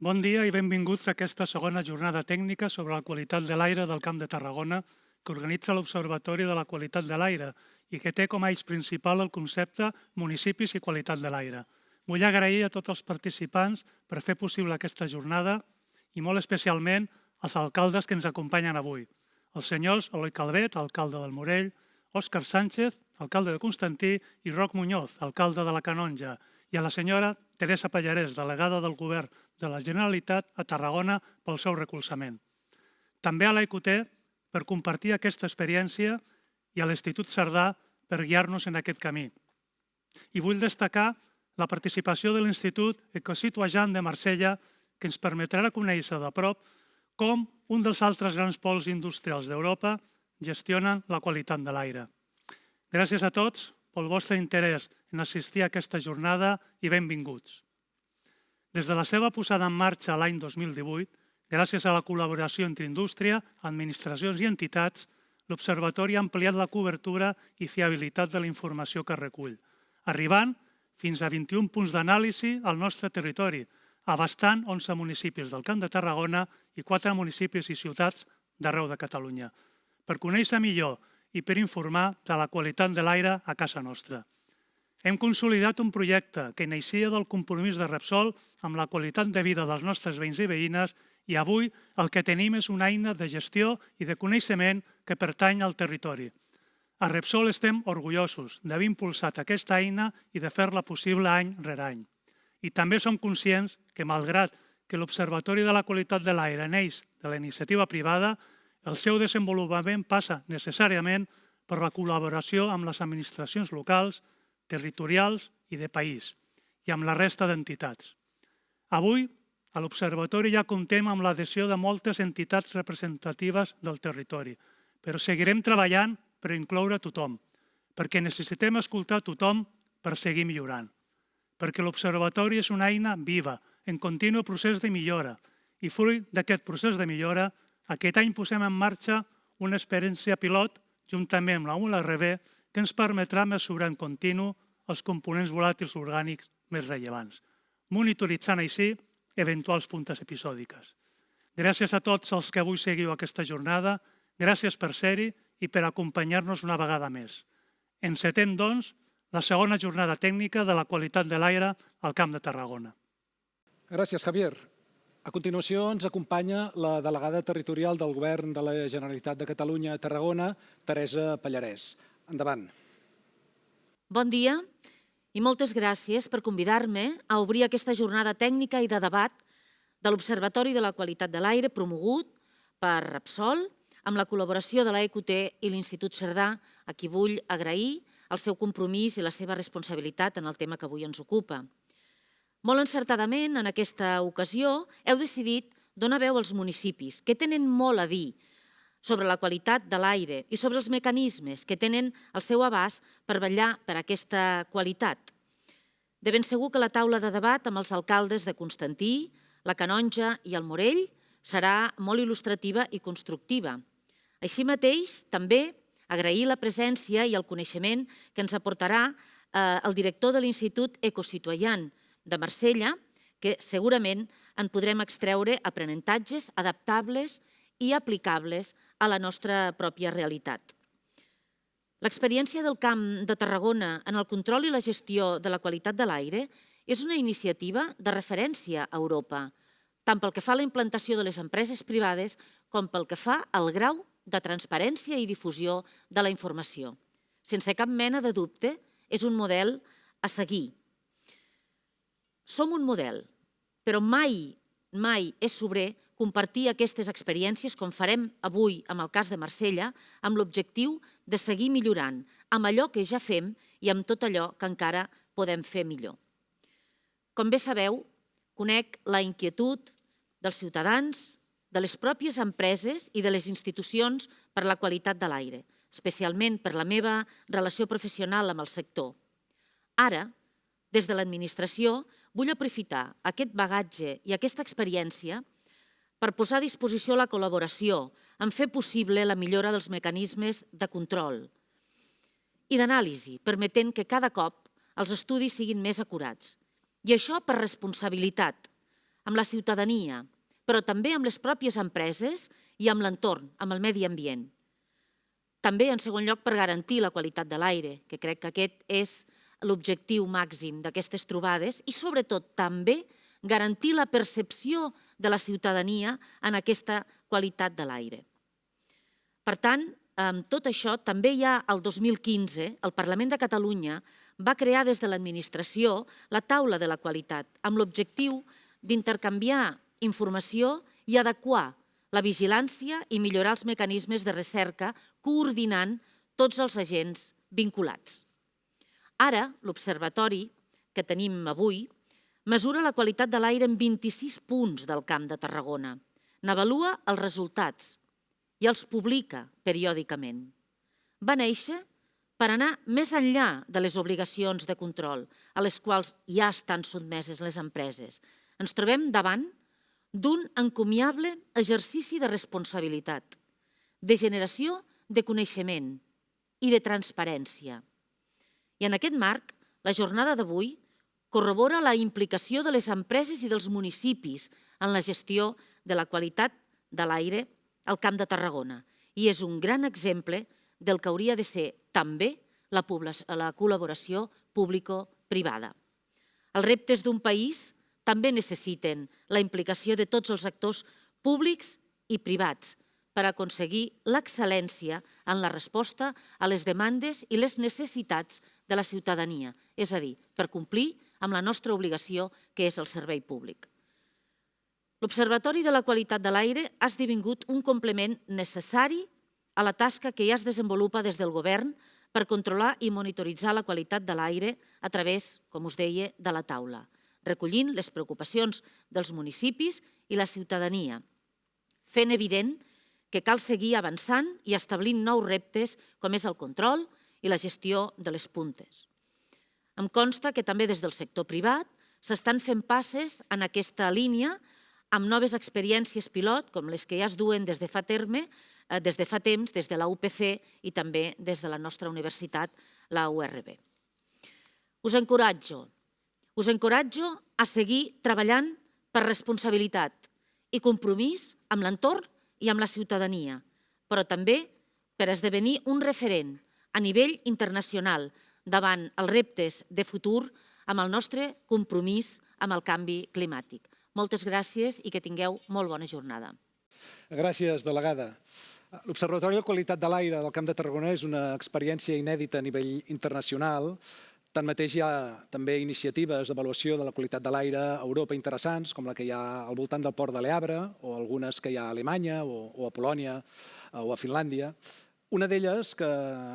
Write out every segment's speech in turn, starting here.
Bon dia i benvinguts a aquesta segona jornada tècnica sobre la qualitat de l'aire del Camp de Tarragona que organitza l'Observatori de la Qualitat de l'Aire i que té com a eix principal el concepte municipis i qualitat de l'aire. Vull agrair a tots els participants per fer possible aquesta jornada i molt especialment als alcaldes que ens acompanyen avui. Els senyors Eloi Calvet, alcalde del Morell, Òscar Sánchez, alcalde de Constantí, i Roc Muñoz, alcalde de la Canonja, i a la senyora Teresa Pallarès, delegada del Govern de la Generalitat a Tarragona pel seu recolzament. També a l'EQT per compartir aquesta experiència i a l'Institut Cerdà per guiar-nos en aquest camí. I vull destacar la participació de l'Institut Ecosituajan de Marsella, que ens permetrà conèixer de prop com un dels altres grans pols industrials d'Europa gestionen la qualitat de l'aire. Gràcies a tots pel vostre interès en assistir a aquesta jornada i benvinguts. Des de la seva posada en marxa l'any 2018, gràcies a la col·laboració entre indústria, administracions i entitats, l'Observatori ha ampliat la cobertura i fiabilitat de la informació que recull, arribant fins a 21 punts d'anàlisi al nostre territori, abastant 11 municipis del Camp de Tarragona i 4 municipis i ciutats d'arreu de Catalunya, per conèixer millor i per informar de la qualitat de l'aire a casa nostra. Hem consolidat un projecte que naixia del compromís de Repsol amb la qualitat de vida dels nostres veïns i veïnes i avui el que tenim és una eina de gestió i de coneixement que pertany al territori. A Repsol estem orgullosos d'haver impulsat aquesta eina i de fer-la possible any rere any. I també som conscients que, malgrat que l'Observatori de la Qualitat de l'Aire neix de la iniciativa privada, el seu desenvolupament passa necessàriament per la col·laboració amb les administracions locals, territorials i de país, i amb la resta d'entitats. Avui, a l'Observatori ja comptem amb l'adhesió de moltes entitats representatives del territori, però seguirem treballant per incloure tothom, perquè necessitem escoltar tothom per seguir millorant, perquè l'Observatori és una eina viva, en continu procés de millora, i fruit d'aquest procés de millora, aquest any posem en marxa una experiència pilot, juntament amb la ULRB, que ens permetrà mesurar en continu els components volàtils orgànics més rellevants, monitoritzant així eventuals puntes episòdiques. Gràcies a tots els que avui seguiu aquesta jornada, gràcies per ser-hi i per acompanyar-nos una vegada més. Encetem, doncs, la segona jornada tècnica de la qualitat de l'aire al Camp de Tarragona. Gràcies, Javier. A continuació ens acompanya la delegada territorial del Govern de la Generalitat de Catalunya a Tarragona, Teresa Pallarès. Endavant. Bon dia i moltes gràcies per convidar-me a obrir aquesta jornada tècnica i de debat de l'Observatori de la Qualitat de l'Aire promogut per Repsol amb la col·laboració de l'EQT i l'Institut Cerdà, a qui vull agrair el seu compromís i la seva responsabilitat en el tema que avui ens ocupa. Molt encertadament, en aquesta ocasió, heu decidit donar veu als municipis, que tenen molt a dir sobre la qualitat de l'aire i sobre els mecanismes que tenen al seu abast per vetllar per aquesta qualitat. De ben segur que la taula de debat amb els alcaldes de Constantí, la Canonja i el Morell serà molt il·lustrativa i constructiva. Així mateix, també agrair la presència i el coneixement que ens aportarà el director de l'Institut Ecosituajan de Marsella, que segurament en podrem extreure aprenentatges adaptables i aplicables a la nostra pròpia realitat. L'experiència del Camp de Tarragona en el control i la gestió de la qualitat de l'aire és una iniciativa de referència a Europa, tant pel que fa a la implantació de les empreses privades com pel que fa al grau de transparència i difusió de la informació. Sense cap mena de dubte, és un model a seguir. Som un model, però mai és sobrer compartir aquestes experiències, com farem avui amb el cas de Marsella, amb l'objectiu de seguir millorant amb allò que ja fem i amb tot allò que encara podem fer millor. Com bé sabeu, conec la inquietud dels ciutadans, de les pròpies empreses i de les institucions per la qualitat de l'aire, especialment per la meva relació professional amb el sector. Ara, des de l'administració, vull aprofitar aquest bagatge i aquesta experiència per posar a disposició la col·laboració en fer possible la millora dels mecanismes de control i d'anàlisi, permetent que cada cop els estudis siguin més acurats. I això per responsabilitat, amb la ciutadania, però també amb les pròpies empreses i amb l'entorn, amb el medi ambient. També, en segon lloc, per garantir la qualitat de l'aire, que crec que aquest és l'objectiu màxim d'aquestes trobades i, sobretot, també garantir la percepció de la ciutadania en aquesta qualitat de l'aire. Per tant, amb tot això, també ja el 2015, el Parlament de Catalunya va crear des de l'administració la taula de la qualitat, amb l'objectiu d'intercanviar informació i adequar la vigilància i millorar els mecanismes de recerca coordinant tots els agents vinculats. Ara, l'observatori que tenim avui mesura la qualitat de l'aire en 26 punts del Camp de Tarragona, n'avalua els resultats i els publica periòdicament. Va néixer per anar més enllà de les obligacions de control a les quals ja estan sotmeses les empreses. Ens trobem davant d'un encomiable exercici de responsabilitat, de generació de coneixement i de transparència. I en aquest marc, la jornada d'avui corrobora la implicació de les empreses i dels municipis en la gestió de la qualitat de l'aire al Camp de Tarragona i és un gran exemple del que hauria de ser també la col·laboració público-privada. Els reptes d'un país també necessiten la implicació de tots els actors públics i privats per aconseguir l'excel·lència en la resposta a les demandes i les necessitats de la ciutadania, és a dir, per complir amb la nostra obligació, que és el servei públic. L'Observatori de la Qualitat de l'Aire ha esdevingut un complement necessari a la tasca que ja es desenvolupa des del Govern per controlar i monitoritzar la qualitat de l'aire a través, com us deia, de la taula, recollint les preocupacions dels municipis i la ciutadania, fent evident que cal seguir avançant i establint nous reptes com és el control i la gestió de les puntes. Em consta que també des del sector privat s'estan fent passes en aquesta línia amb noves experiències pilot, com les que ja es duen des de fa temps, des de la UPC i també des de la nostra universitat, la URB. Us encoratjo a seguir treballant per responsabilitat i compromís amb l'entorn i amb la ciutadania, però també per esdevenir un referent a nivell internacional davant els reptes de futur amb el nostre compromís amb el canvi climàtic. Moltes gràcies i que tingueu molt bona jornada. Gràcies, delegada. L'Observatori de Qualitat de l'Aire del Camp de Tarragona és una experiència inèdita a nivell internacional. Tanmateix hi ha també iniciatives d'avaluació de la qualitat de l'aire a Europa interessants, com la que hi ha al voltant del port de Le Havre, o algunes que hi ha a Alemanya, o a Polònia, o a Finlàndia. Una d'elles, que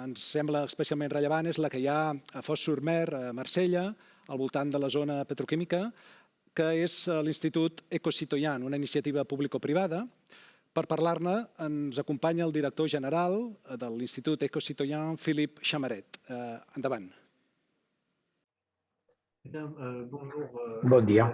ens sembla especialment rellevant, és la que hi ha a Fos-sur-Mer, a Marsella, al voltant de la zona petroquímica, que és l'Institut Ecocitoyen, una iniciativa público-privada. Per parlar-ne ens acompanya el director general de l'Institut Ecocitoyen, Philippe Chamaret. Endavant. Bon dia.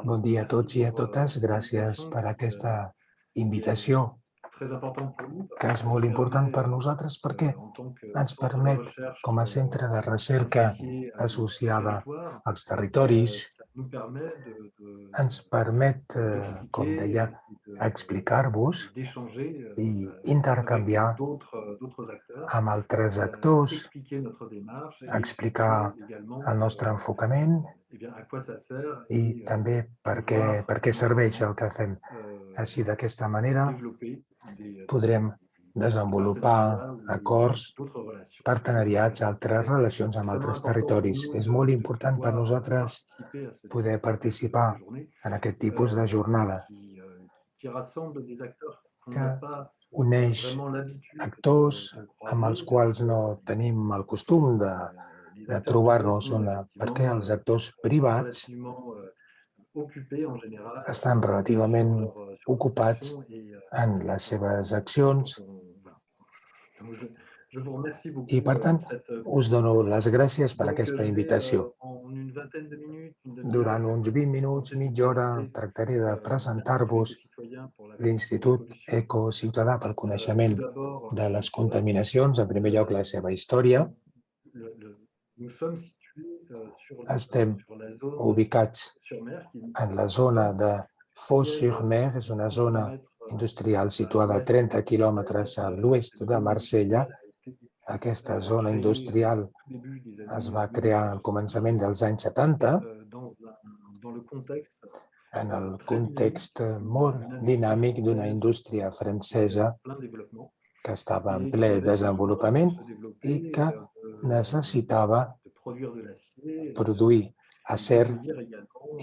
Bon dia a tots i a totes. Gràcies per aquesta invitació, que és molt important per nosaltres perquè ens permet, com a centre de recerca associada als territoris, ens permet, com deia, explicar-vos i intercanviar amb altres actors, explicar el nostre enfocament i també per què serveix el que fem. Així, d'aquesta manera, podrem desenvolupar acords, partenariats, altres relacions amb altres territoris. És molt important per nosaltres poder participar en aquest tipus de jornada, que uneix actors amb els quals no tenim el costum de trobar-nos, perquè els actors privats estan relativament ocupats en les seves accions i, per tant, us dono les gràcies per aquesta invitació. Durant uns 20 minuts, mitja hora, tractaré de presentar-vos l'Institut Ecociutadà pel Coneixement de les Contaminacions, en primer lloc la seva història. estem ubicats en la zona de Fos-sur-Mer, és una zona industrial situada a 30 quilòmetres a l'oest de Marsella. Aquesta zona industrial es va crear al començament dels anys 70 en el context molt dinàmic d'una indústria francesa que estava en ple desenvolupament i que necessitava produir acer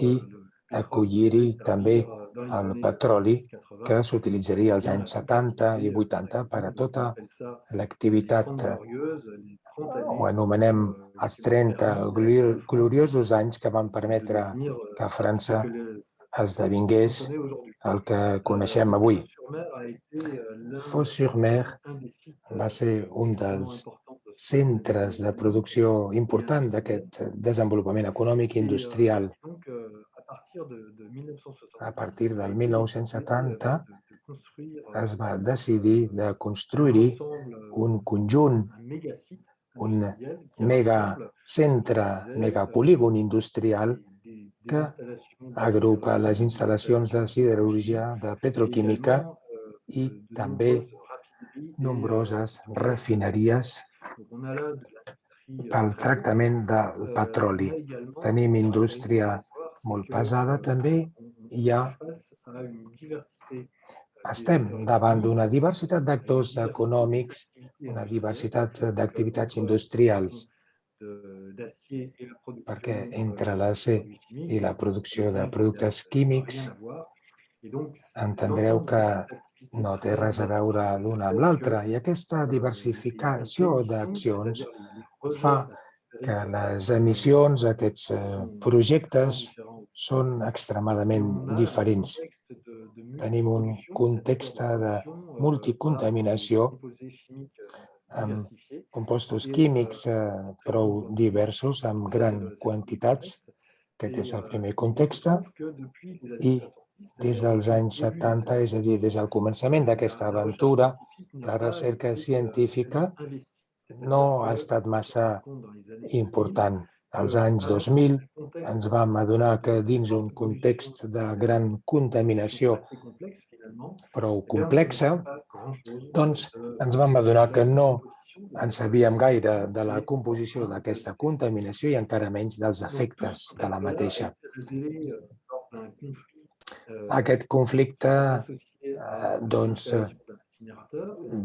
i acollir-hi també el petroli que s'utilitzaria als anys 70 i 80 per a tota l'activitat. Ho anomenem els 30 gloriosos anys que van permetre que França esdevingués el que coneixem avui. Fos-sur-Mer va ser un dels centres de producció important d'aquest desenvolupament econòmic i industrial. A partir del 1970 es va decidir de construir un conjunt, un megacentre, megapolígon industrial que agrupa les instal·lacions de siderurgia, de petroquímica i també nombroses refineries pel tractament del petroli. Tenim indústria molt pesada també. Estem davant d'una diversitat d'actors econòmics, una diversitat d'activitats industrials, perquè entre l'acer i la producció de productes químics entendreu que no té res a veure l'una amb l'altra i aquesta diversificació d'accions fa que les emissions, aquests projectes, són extremadament diferents. Tenim un context de multicontaminació amb compostos químics prou diversos, amb grans quantitats. Aquest és el primer context. I des dels anys 70, és a dir, des del començament d'aquesta aventura, la recerca científica no ha estat massa important. Als anys 2000 ens vam adonar que dins un context de gran contaminació prou complexa, doncs ens vam adonar que no en sabíem gaire de la composició d'aquesta contaminació i encara menys dels efectes de la mateixa. Aquest conflicte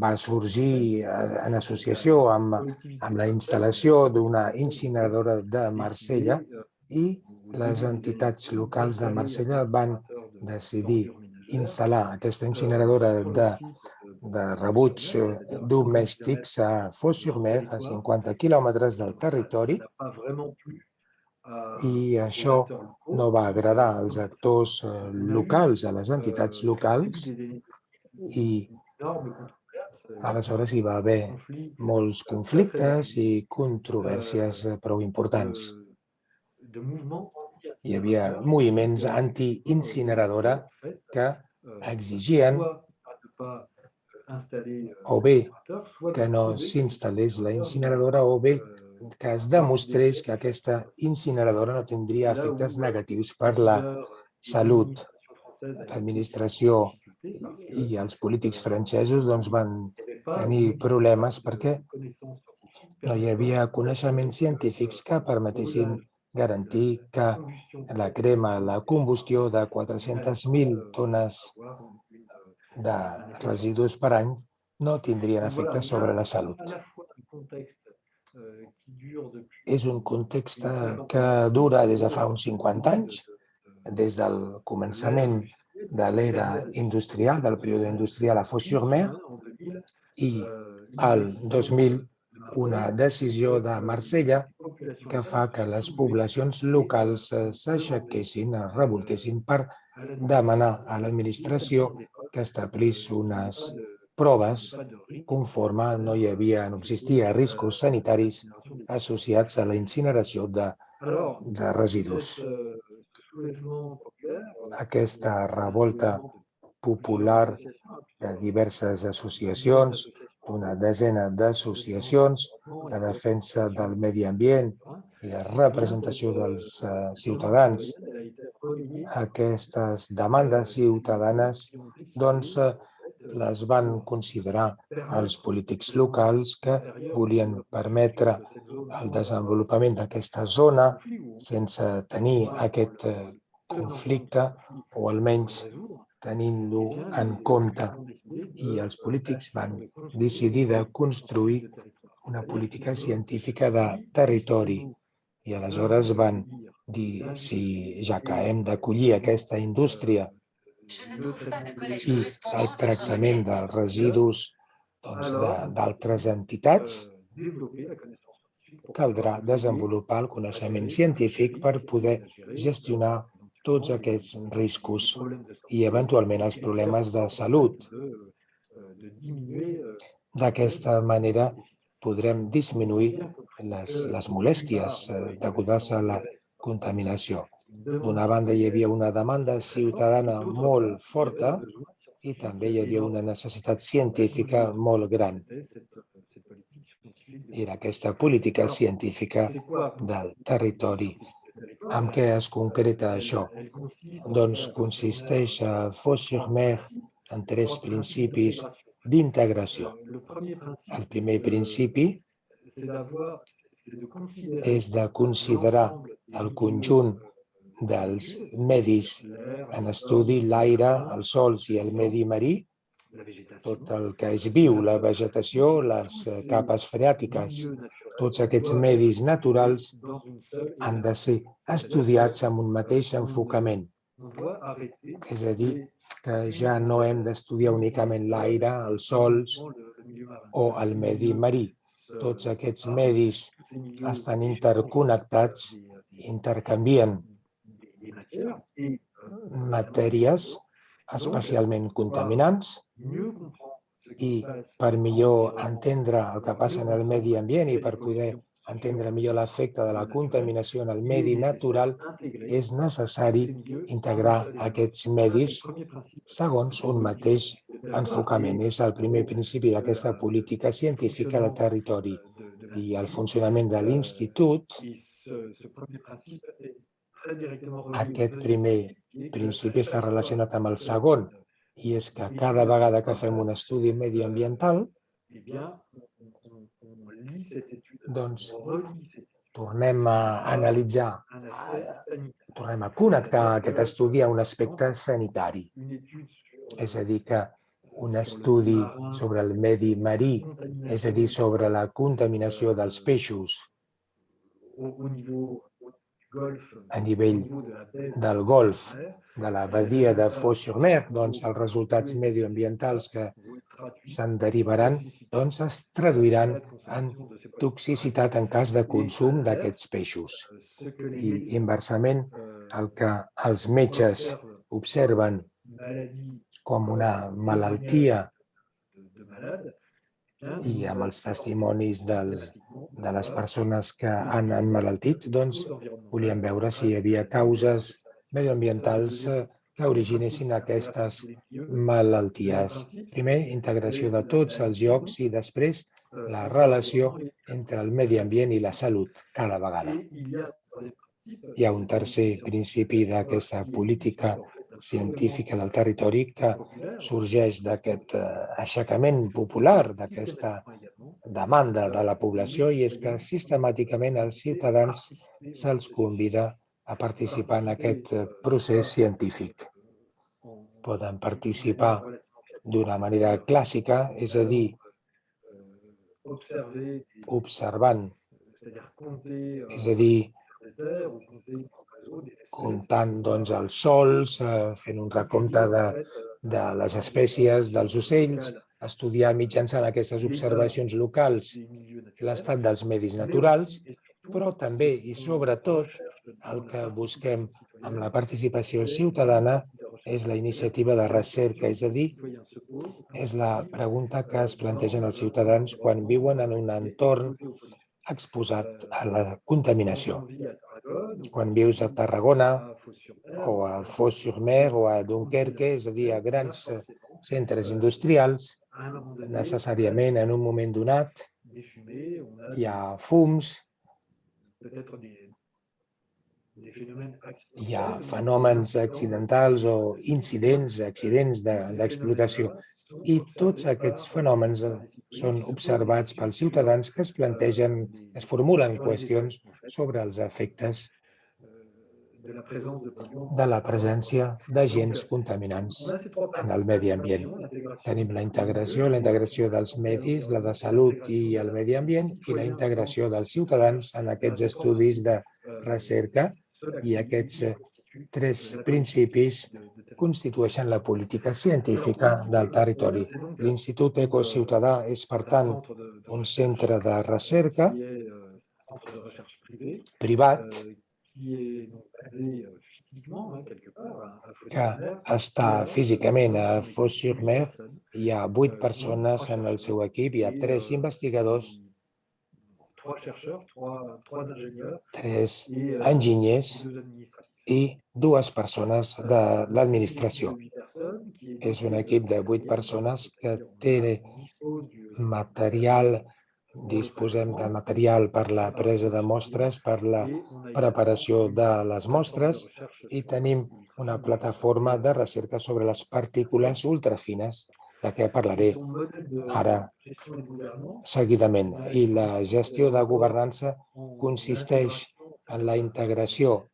va sorgir en associació amb la instal·lació d'una incineradora de Marsella i les entitats locals de Marsella van decidir instal·lar aquesta incineradora de rebuig domèstics a Fos-sur-Mer, a 50 quilòmetres del territori, i això no va agradar als actors locals, a les entitats locals, i aleshores hi va haver molts conflictes i controvèrsies prou importants. Hi havia moviments anti-incineradora que exigien o bé que no s'instal·lés la incineradora o bé que es demostrés que aquesta incineradora no tindria efectes negatius per la salut. L'administració i els polítics francesos van tenir problemes perquè no hi havia coneixements científics que permetessin garantir que la crema, la combustió de 400.000 tones de residus per any no tindrien efectes sobre la salut. És un context que dura des de fa uns 50 anys, des del començament de l'era industrial, del període industrial a Fos-sur-Mer, i al 2000 una decisió de Marsella que fa que les poblacions locals s'aixequessin, es revoltessin per demanar a l'administració que establís unes proves conforme no existia riscos sanitaris associats a la incineració de residus. Aquesta revolta popular de diverses associacions, una desena d'associacions de defensa del medi ambient i de representació dels ciutadans. Aquestes demandes ciutadanes doncs, les van considerar els polítics locals que volien permetre el desenvolupament d'aquesta zona sense tenir aquest conflicte o almenys tenint-lo en compte. I els polítics van decidir de construir una política científica de territori i aleshores van dir si ja que hem d'acollir aquesta indústria i el tractament dels residus d'altres entitats, caldrà desenvolupar el coneixement científic per poder gestionar tots aquests riscos i eventualment els problemes de salut. D'aquesta manera podrem disminuir les molèsties degudes a la contaminació. D'una banda hi havia una demanda ciutadana molt forta i també hi havia una necessitat científica molt gran. Era aquesta política científica del territori. Amb què es concreta això? Doncs consisteix a Fos-sur-Mer en 3 principis d'integració. El primer principi és de considerar el conjunt dels medis en estudi, l'aire, els sòls i el medi marí, tot el que és viu, la vegetació, les capes freàtiques, tots aquests medis naturals han de ser estudiats amb un mateix enfocament. És a dir, que ja no hem d'estudiar únicament l'aire, els sòls o el medi marí. Tots aquests medis estan interconnectats, intercanvien matèries especialment contaminants i per millor entendre el que passa en el medi ambient i per poder entendre millor l'efecte de la contaminació en el medi natural, és necessari integrar aquests medis segons un mateix enfocament. És el primer principi d'aquesta política científica de territori. I el funcionament de l'Institut, aquest primer principi està relacionat amb el segon, i és que cada vegada que fem un estudi mediambiental, doncs tornem a analitzar, tornem a connectar aquest estudi a un aspecte sanitari. És a dir, que un estudi sobre el medi marí, és a dir, sobre la contaminació dels peixos a nivell del golf, de la badia de Fos-sur-Mer, doncs els resultats medioambientals que se'n derivaran doncs es traduiran en toxicitat en cas de consum d'aquests peixos. I inversament, el que els metges observen com una malaltia i amb els testimonis de les persones que han emmalaltit, doncs volíem veure si hi havia causes medioambientals que originessin aquestes malalties. Primer, integració de tots els llocs i després la relació entre el medi ambient i la salut cada vegada. Hi ha un tercer principi d'aquesta política científica del territori que sorgeix d'aquest aixecament popular, d'aquesta demanda de la població, i és que sistemàticament els ciutadans se'ls convida a participar en aquest procés científic. Poden participar d'una manera clàssica, és a dir, observant, és a dir, comptant doncs, els sòls, fent un recompte de les espècies dels ocells, estudiar mitjançant aquestes observacions locals l'estat dels medis naturals, però també i sobretot el que busquem amb la participació ciutadana és la iniciativa de recerca, és a dir, és la pregunta que es plantegen els ciutadans quan viuen en un entorn exposat a la contaminació. Quan vius a Tarragona o a Fos-sur-Mer o a Dunkerque, és a dir, a grans centres industrials, necessàriament en un moment donat hi ha fums hi ha fenòmens accidentals o incidents, accidents d'explotació. I tots aquests fenòmens són observats pels ciutadans que es plantegen, es formulen qüestions sobre els efectes de la presència d'agents contaminants en el medi ambient. Tenim la integració dels medis, la de salut i el medi ambient, i la integració dels ciutadans en aquests estudis de recerca, i aquests tres principis constitueixen la política científica del territori. L'Institut Ecociutadà és, per tant, un centre de recerca privat que està físicament a Fos-sur-Mer. Hi ha 8 persones en el seu equip, hi ha 3 investigadors, 3 enginyers i 2 persones de l'administració. És un equip de 8 persones que té material, disposem de material per la presa de mostres, per la preparació de les mostres, i tenim una plataforma de recerca sobre les partícules ultrafines, de què parlaré ara seguidament. I la gestió de governança consisteix en la integració,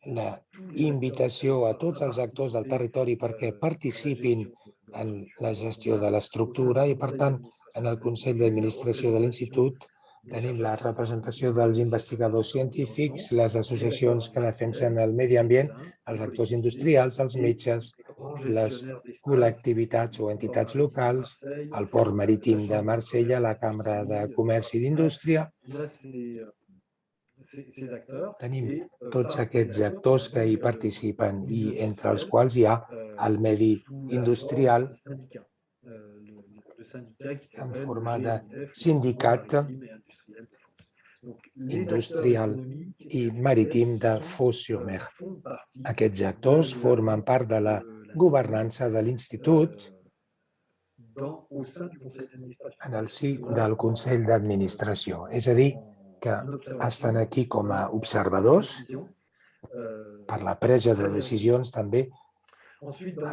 la invitació a tots els actors del territori perquè participin en la gestió de l'estructura, i, per tant, en el Consell d'Administració de l'Institut tenim la representació dels investigadors científics, les associacions que defensen el medi ambient, els actors industrials, els metges, les col·lectivitats o entitats locals, el port marítim de Marsella, la Cambra de Comerç i d'Indústria. Tenim tots aquests actors que hi participen, i entre els quals hi ha el medi industrial en forma de sindicat industrial i marítim de Fos-sur-Mer. Aquests actors formen part de la governança de l'Institut en el si del Consell d'Administració. És a dir, que estan aquí com a observadors per la presa de decisions, també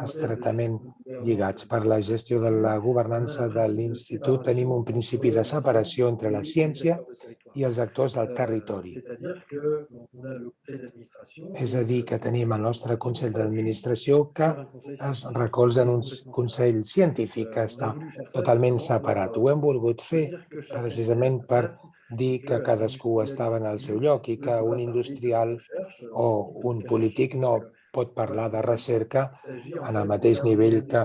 estretament lligats. Per la gestió de la governança de l'Institut tenim un principi de separació entre la ciència i els actors del territori. És a dir, que tenim el nostre Consell d'Administració que es recolza en un Consell científic que està totalment separat. Ho hem volgut fer precisament per dir que cadascú estava en el seu lloc i que un industrial o un polític no pot parlar de recerca en el mateix nivell que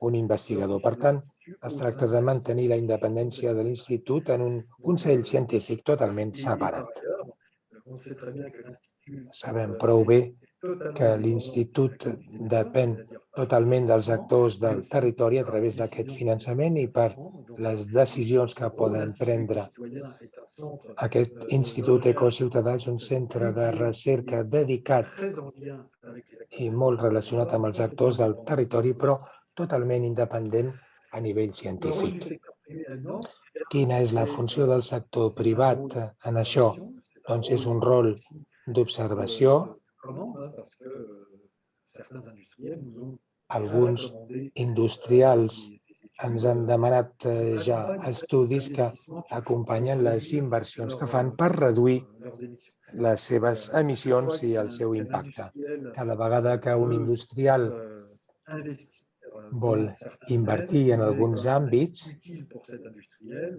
un investigador. Per tant, es tracta de mantenir la independència de l'Institut en un Consell científic totalment separat. Sabem prou bé que l'Institut depèn totalment dels actors del territori a través d'aquest finançament, i per les decisions que poden prendre. Aquest Institut Ecociutadà és un centre de recerca dedicat i molt relacionat amb els actors del territori, però totalment independent a nivell científic. Quina és la funció del sector privat en això? Doncs és un rol d'observació. Alguns industrials ens han demanat ja estudis que acompanyen les inversions que fan per reduir les seves emissions i el seu impacte. Cada vegada que un industrial vol invertir en alguns àmbits,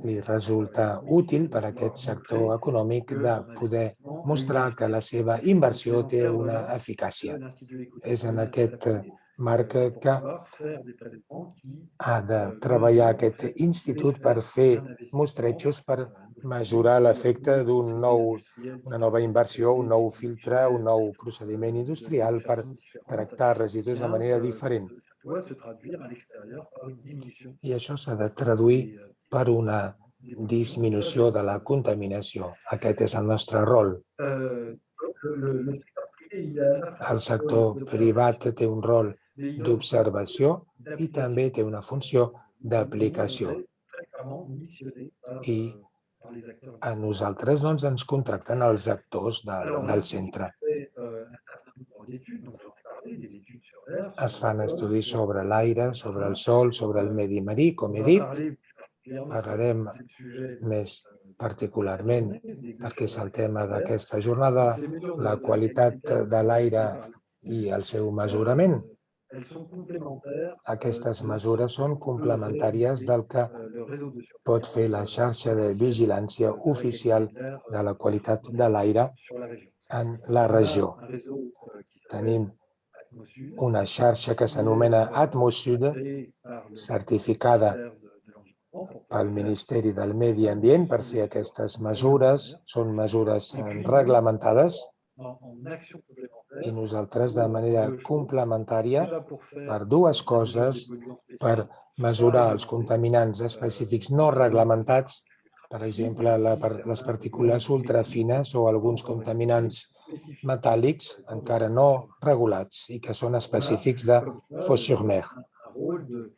li resulta útil per a aquest sector econòmic de poder mostrar que la seva inversió té una eficàcia. És en aquest marc que ha de treballar aquest institut per fer mostrejos, per mesurar l'efecte d'una nova inversió, un nou filtre, un nou procediment industrial per tractar residus de manera diferent. I això s'ha de traduir per una disminució de la contaminació. Aquest és el nostre rol. El sector privat té un rol d'observació i també té una funció d'aplicació. I A nosaltres ens contracten els actors del centre. Es fan estudis sobre l'aire, sobre el sol, sobre el medi marí, com he dit. Parlarem més particularment, perquè és el tema d'aquesta jornada, la qualitat de l'aire i el seu mesurament. Aquestes mesures són complementàries del que pot fer la xarxa de vigilància oficial de la qualitat de l'aire en la regió. Tenim una xarxa que s'anomena Atmosud, certificada pel Ministeri del Medi Ambient per fer aquestes mesures. Són mesures reglamentades i nosaltres, de manera complementària, per dues coses, per mesurar els contaminants específics no reglamentats, per exemple, les partícules ultrafines o alguns contaminants metàl·lics encara no regulats i que són específics de Fos-sur-Mer.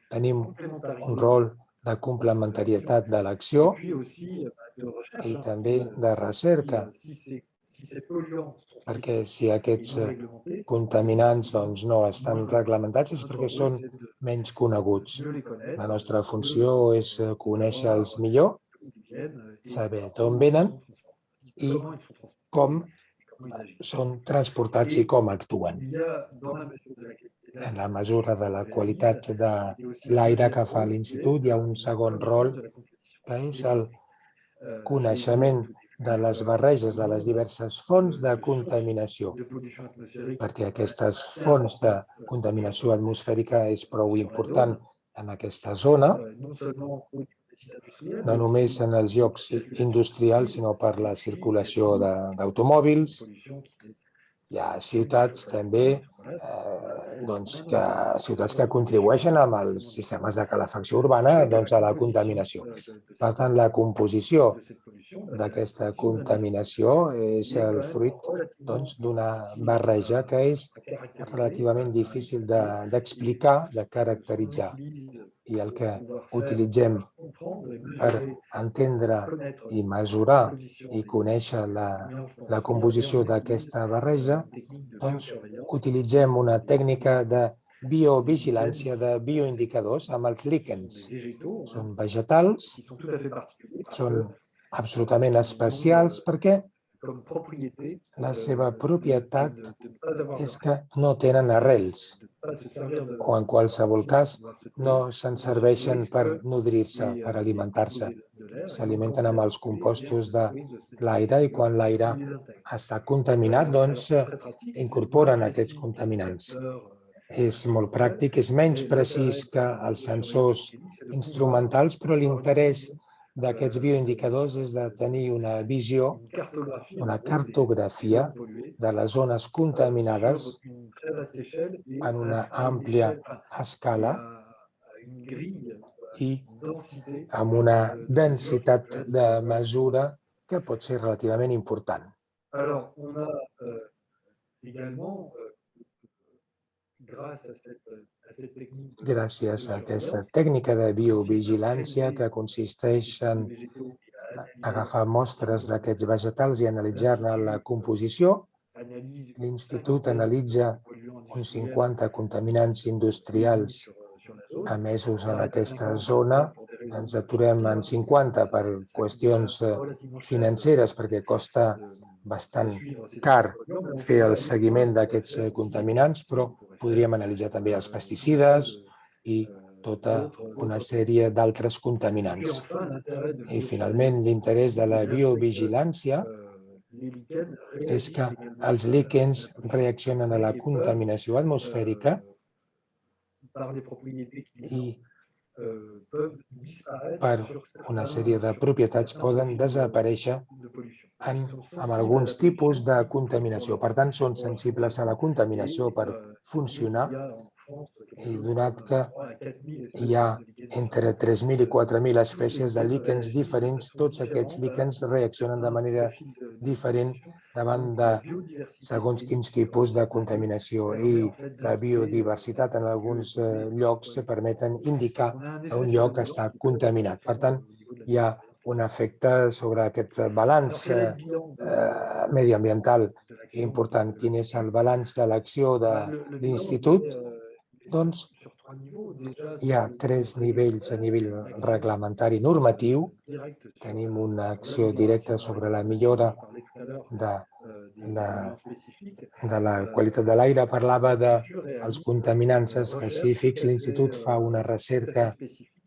Tenim un rol de complementarietat de l'acció i també de recerca, perquè si aquests contaminants no estan reglamentats és perquè són menys coneguts. La nostra funció és conèixer-los millor, saber d'on venen i com són transportats i com actuen. En la mesura de la qualitat de l'aire que fa l'Institut hi ha un segon rol, que és el coneixement de les barreges de les diverses fonts de contaminació, perquè aquestes fonts de contaminació atmosfèrica és prou important en aquesta zona, no només en els llocs industrials, sinó per la circulació d'automòbils. Hi ha ciutats també, ciutats que contribueixen amb els sistemes de calefacció urbana a la contaminació. Per tant, la composició d'aquesta contaminació és el fruit d'una barreja que és relativament difícil d'explicar, de caracteritzar. I el que utilitzem per entendre i mesurar i conèixer la composició d'aquesta barreja, utilitzem una tècnica de biovigilància de bioindicadors amb els líquens. Són vegetals, són absolutament especials perquè la seva propietat és que no tenen arrels o, en qualsevol cas, no se'n serveixen per nodrir-se, per alimentar-se. S'alimenten amb els compostos de l'aire i quan l'aire està contaminat, incorporen aquests contaminants. És molt pràctic, és menys precís que els sensors instrumentals, però l'interès d'aquests bioindicadors és de tenir una visió, una cartografia de les zones contaminades en una àmplia escala i amb una densitat de mesura que pot ser relativament important. Gràcies a aquesta tècnica de biovigilància que consisteix en agafar mostres d'aquests vegetals i analitzar-ne la composició, l'Institut analitza uns 50 contaminants industrials emesos en aquesta zona. Ens aturem en 50 per qüestions financeres, perquè costa bastant car fer el seguiment d'aquests contaminants, però podríem analitzar també els pesticides i tota una sèrie d'altres contaminants. I, finalment, l'interès de la biovigilància és que els líquens reaccionen a la contaminació atmosfèrica i per una sèrie de propietats poden desaparèixer amb alguns tipus de contaminació. Per tant, són sensibles a la contaminació per funcionar i donat que hi ha entre 3.000 i 4.000 espècies de líquens diferents, tots aquests líquens reaccionen de manera diferent davant de segons quins tipus de contaminació i la biodiversitat en alguns llocs permeten indicar que un lloc està contaminat. Per tant, hi ha un efecte sobre aquest balanç mediambiental important. Quin és el balanç de l'acció de l'Institut? Doncs hi ha 3 nivells a nivell reglamentari normatiu. Tenim una acció directa sobre la millora de la qualitat de l'aire. Parlava dels contaminants específics. L'Institut fa una recerca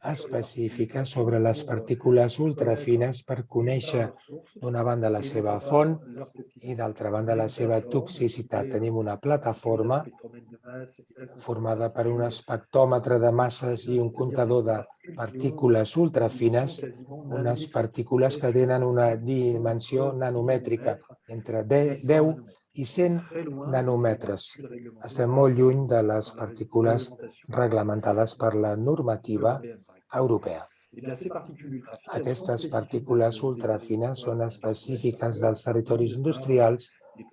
específica sobre les partícules ultrafines per conèixer d'una banda la seva font i d'altra banda la seva toxicitat. Tenim una plataforma formada per un espectròmetre de masses i un comptador de partícules ultrafines, unes partícules que tenen una dimensió nanomètrica entre 10 i 100 nanòmetres. Estem molt lluny de les partícules reglamentades per la normativa europea. Aquestes partícules ultrafines són específiques dels territoris industrials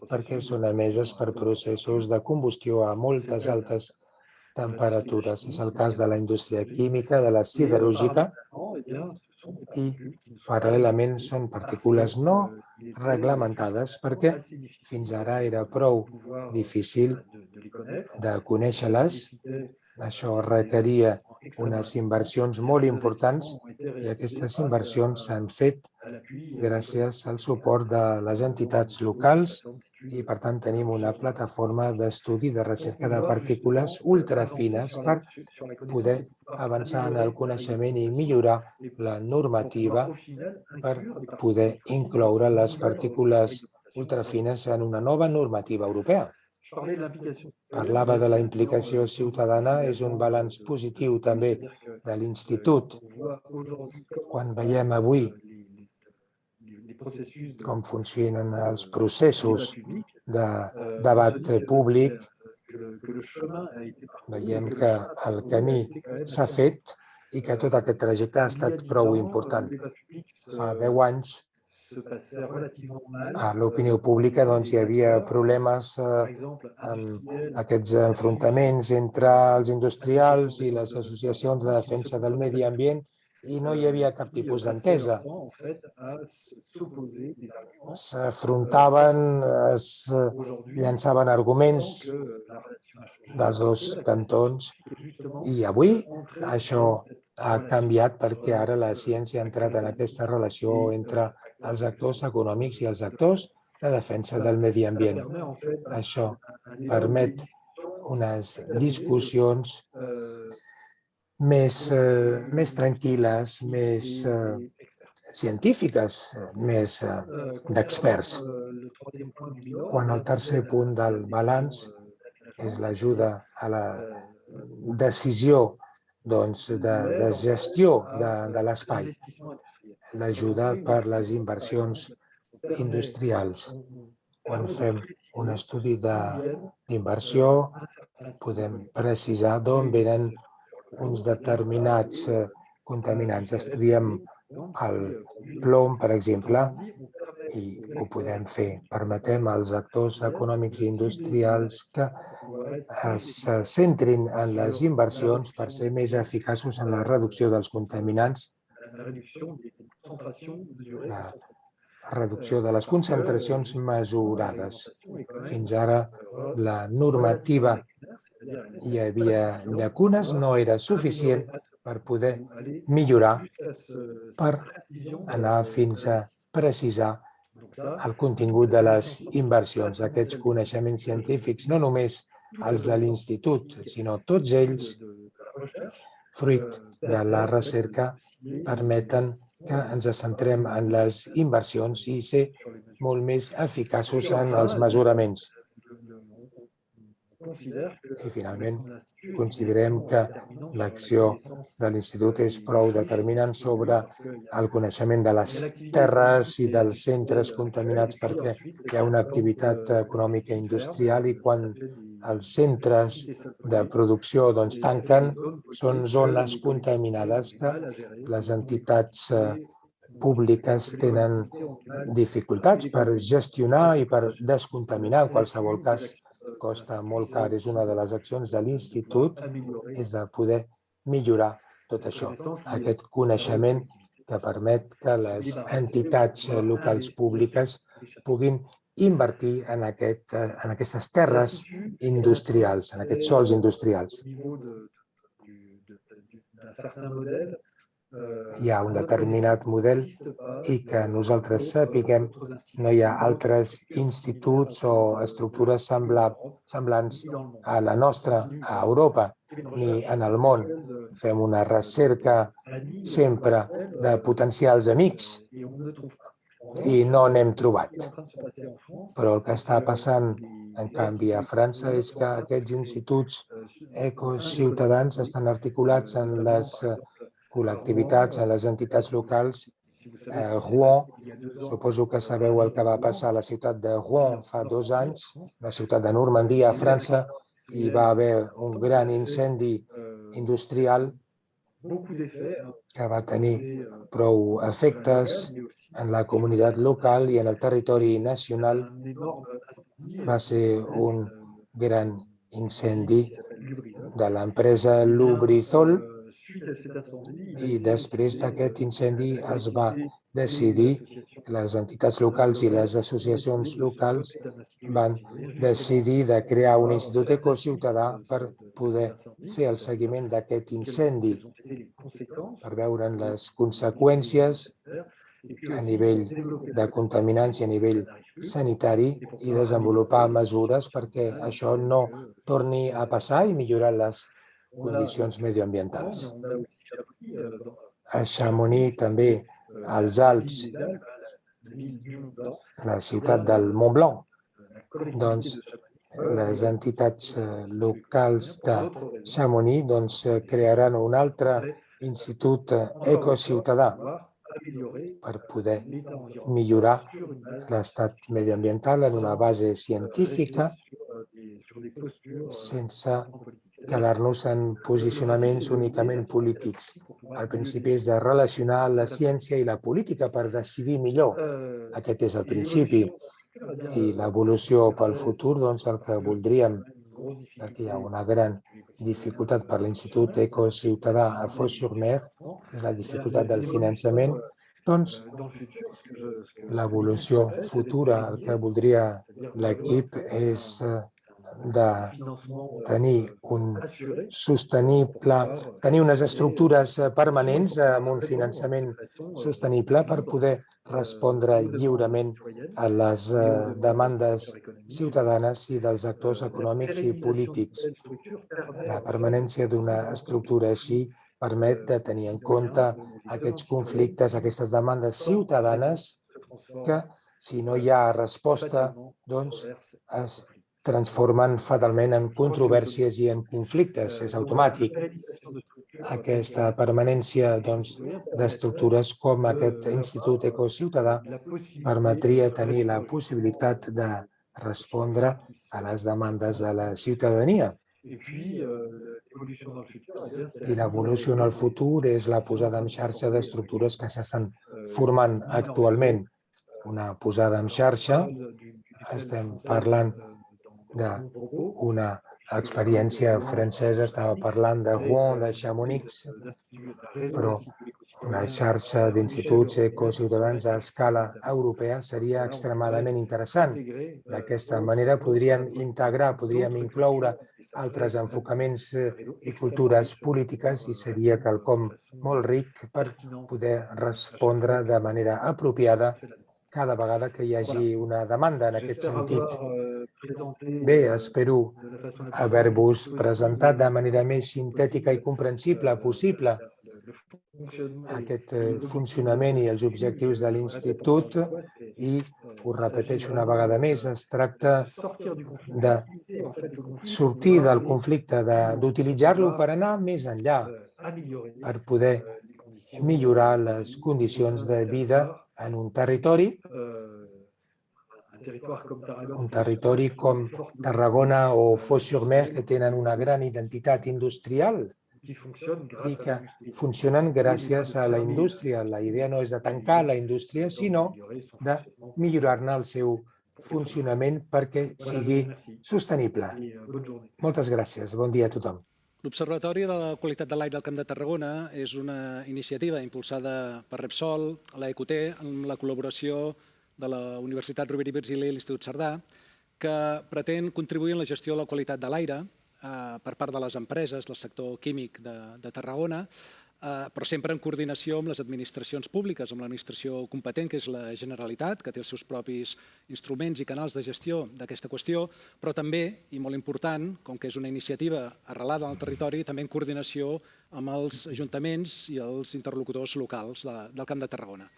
perquè són emeses per processos de combustió a moltes altes temperatures. És el cas de la indústria química, de la siderúrgica i, paral·lelament, són partícules no reglamentades perquè fins ara era prou difícil de conèixer-les. Això requeria unes inversions molt importants i aquestes inversions s'han fet gràcies al suport de les entitats locals i, per tant, tenim una plataforma d'estudi de recerca de partícules ultrafines per poder avançar en el coneixement i millorar la normativa per poder incloure les partícules ultrafines en una nova normativa europea. Parlava de la implicació ciutadana, és un balanç positiu també de l'Institut. Quan veiem avui com funcionen els processos de debat públic, veiem que el camí s'ha fet i que tot aquest trajecte ha estat prou important. Fa 10 anys, a l'opinió pública hi havia problemes amb aquests enfrontaments entre els industrials i les associacions de defensa del medi ambient i no hi havia cap tipus d'entesa. S'afrontaven, es llançaven arguments dels dos cantons i avui això ha canviat perquè ara la ciència ha entrat en aquesta relació entre els actors econòmics i els actors de defensa del medi ambient. Això permet unes discussions més tranquil·les, més científiques, més d'experts. Quan el tercer punt del balanç és l'ajuda a la decisió de gestió de l'espai, l'ajuda per les inversions industrials. Quan fem un estudi d'inversió, podem precisar d'on venen uns determinats contaminants. Estudiem el plom, per exemple, i ho podem fer. Permetem als actors econòmics i industrials que es centrin en les inversions per ser més eficaços en la reducció dels contaminants, la reducció de les concentracions mesurades. Fins ara la normativa hi havia llacunes, no era suficient per poder millorar, per anar fins a precisar el contingut de les inversions. Aquests coneixements científics, no només els de l'Institut, sinó tots ells, fruit de la recerca, permeten que ens centrem en les inversions i ser molt més eficaços en els mesuraments. I, finalment, considerem que l'acció de l'Institut és prou determinant sobre el coneixement de les terres i dels centres contaminats perquè hi ha una activitat econòmica i industrial i quan els centres de producció tanquen, són zones contaminades que les entitats públiques tenen dificultats per gestionar i per descontaminar. En qualsevol cas, costa molt car. És una de les accions de l'Institut, és de poder millorar tot això. Aquest coneixement que permet que les entitats locals públiques puguin invertir en aquestes terres industrials, en aquests sols industrials. Hi ha un determinat model i que nosaltres sapiguem no hi ha altres instituts o estructures semblants a la nostra, a Europa, ni en el món. Fem una recerca sempre de potencials amics i no n'hem trobat. Però el que està passant, en canvi, a França és que aquests instituts ecociutadans estan articulats en les col·lectivitats, en les entitats locals. Rouen, suposo que sabeu el que va passar a la ciutat de Rouen fa 2 anys, la ciutat de Normandia, a França, hi va haver un gran incendi industrial que va tenir prou efectes en la comunitat local i en el territori nacional. Va ser un gran incendi de l'empresa Lubrizol i després d'aquest incendi es va decidir, les entitats locals i les associacions locals van decidir de crear un institut ecociutadà per poder fer el seguiment d'aquest incendi, per veure les conseqüències a nivell de contaminants i a nivell sanitari i desenvolupar mesures perquè això no torni a passar i millorar les condicions mediambientals. A Chamonix també, als Alps, la ciutat del Mont Blanc, doncs les entitats locals de Chamonix crearan un altre institut ecociutadà per poder millorar l'estat mediambiental en una base científica sense quedar-nos en posicionaments únicament polítics. El principi és de relacionar la ciència i la política per decidir millor. Aquest és el principi. I l'evolució pel futur, doncs el que voldríem, perquè hi ha una gran dificultat per l'Institut Ecociutadà a Fos-sur-Mer, és la dificultat del finançament, doncs l'evolució futura, el que voldria l'equip és de tenir tenir unes estructures permanents amb un finançament sostenible per poder respondre lliurement a les demandes ciutadanes i dels actors econòmics i polítics. La permanència d'una estructura així permet de tenir en compte aquests conflictes, aquestes demandes ciutadanes que, si no hi ha resposta, doncs es transformen fatalment en controvèrsies i en conflictes. És automàtic. Aquesta permanència d'estructures com aquest Institut Ecociutadà permetria tenir la possibilitat de respondre a les demandes de la ciutadania. I l'evolució en el futur és la posada en xarxa d'estructures que s'estan formant actualment. Una posada en xarxa, estem parlant d'una experiència francesa, estava parlant de Rouen, de Chamonix, però una xarxa d'instituts ecociutadans a escala europea seria extremadament interessant. D'aquesta manera podríem integrar, podríem incloure altres enfocaments i cultures polítiques i seria quelcom molt ric per poder respondre de manera apropiada cada vegada que hi hagi una demanda en aquest sentit. Bé, espero haver-vos presentat de manera més sintètica i comprensible possible aquest funcionament i els objectius de l'Institut i ho repeteixo una vegada més, es tracta de sortir del conflicte, d'utilitzar-lo per anar més enllà, per poder millorar les condicions de vida en un territori com Tarragona o Fos-sur-Mer, que tenen una gran identitat industrial i que funcionen gràcies a la indústria. La idea no és de tancar la indústria, sinó de millorar-ne el seu funcionament perquè sigui sostenible. Moltes gràcies. Bon dia a tothom. L'Observatori de la Qualitat de l'Aire al Camp de Tarragona és una iniciativa impulsada per Repsol, l'EQT, amb la col·laboració de la Universitat Rovira i Virgili i l'Institut Cerdà, que pretén contribuir en la gestió de la qualitat de l'aire per part de les empreses del sector químic de Tarragona, però sempre en coordinació amb les administracions públiques, amb l'administració competent, que és la Generalitat, que té els seus propis instruments i canals de gestió d'aquesta qüestió, però també, i molt important, com que és una iniciativa arrelada en el territori, també en coordinació amb els ajuntaments i els interlocutors locals del Camp de Tarragona.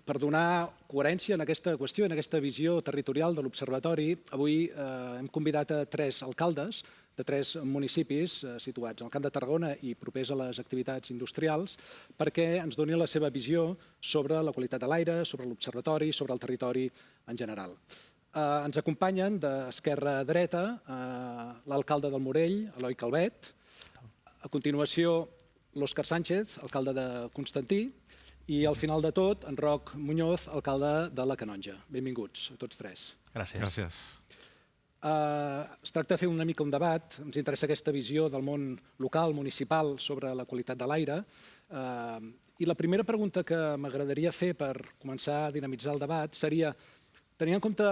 Per donar coherència en aquesta qüestió, en aquesta visió territorial de l'Observatori, avui hem convidat a 3 alcaldes de 3 municipis situats al Camp de Tarragona i propers a les activitats industrials perquè ens donin la seva visió sobre la qualitat de l'aire, sobre l'Observatori, sobre el territori en general. Ens acompanyen d'esquerra a dreta l'alcalde del Morell, Eloi Calvet, a continuació l'Òscar Sánchez, alcalde de Constantí, i al final de tot, en Roc Muñoz, alcalde de la Canonja. Benvinguts a tots 3. Gràcies. Es tracta de fer una mica un debat. Ens interessa aquesta visió del món local, municipal, sobre la qualitat de l'aire. I la primera pregunta que m'agradaria fer per començar a dinamitzar el debat seria, tenint en compte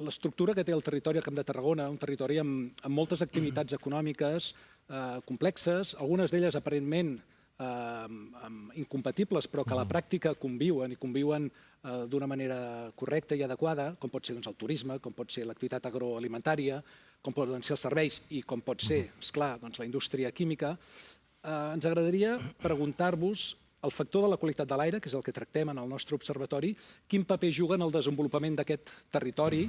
l'estructura que té el territori al Camp de Tarragona, un territori amb moltes activitats econòmiques complexes, algunes d'elles aparentment incompatibles, però que a la pràctica conviuen i conviuen d'una manera correcta i adequada, com pot ser el turisme, com pot ser l'activitat agroalimentària, com poden ser els serveis i com pot ser, esclar, la indústria química. Ens agradaria preguntar-vos el factor de la qualitat de l'aire, que és el que tractem en el nostre observatori, quin paper juga en el desenvolupament d'aquest territori,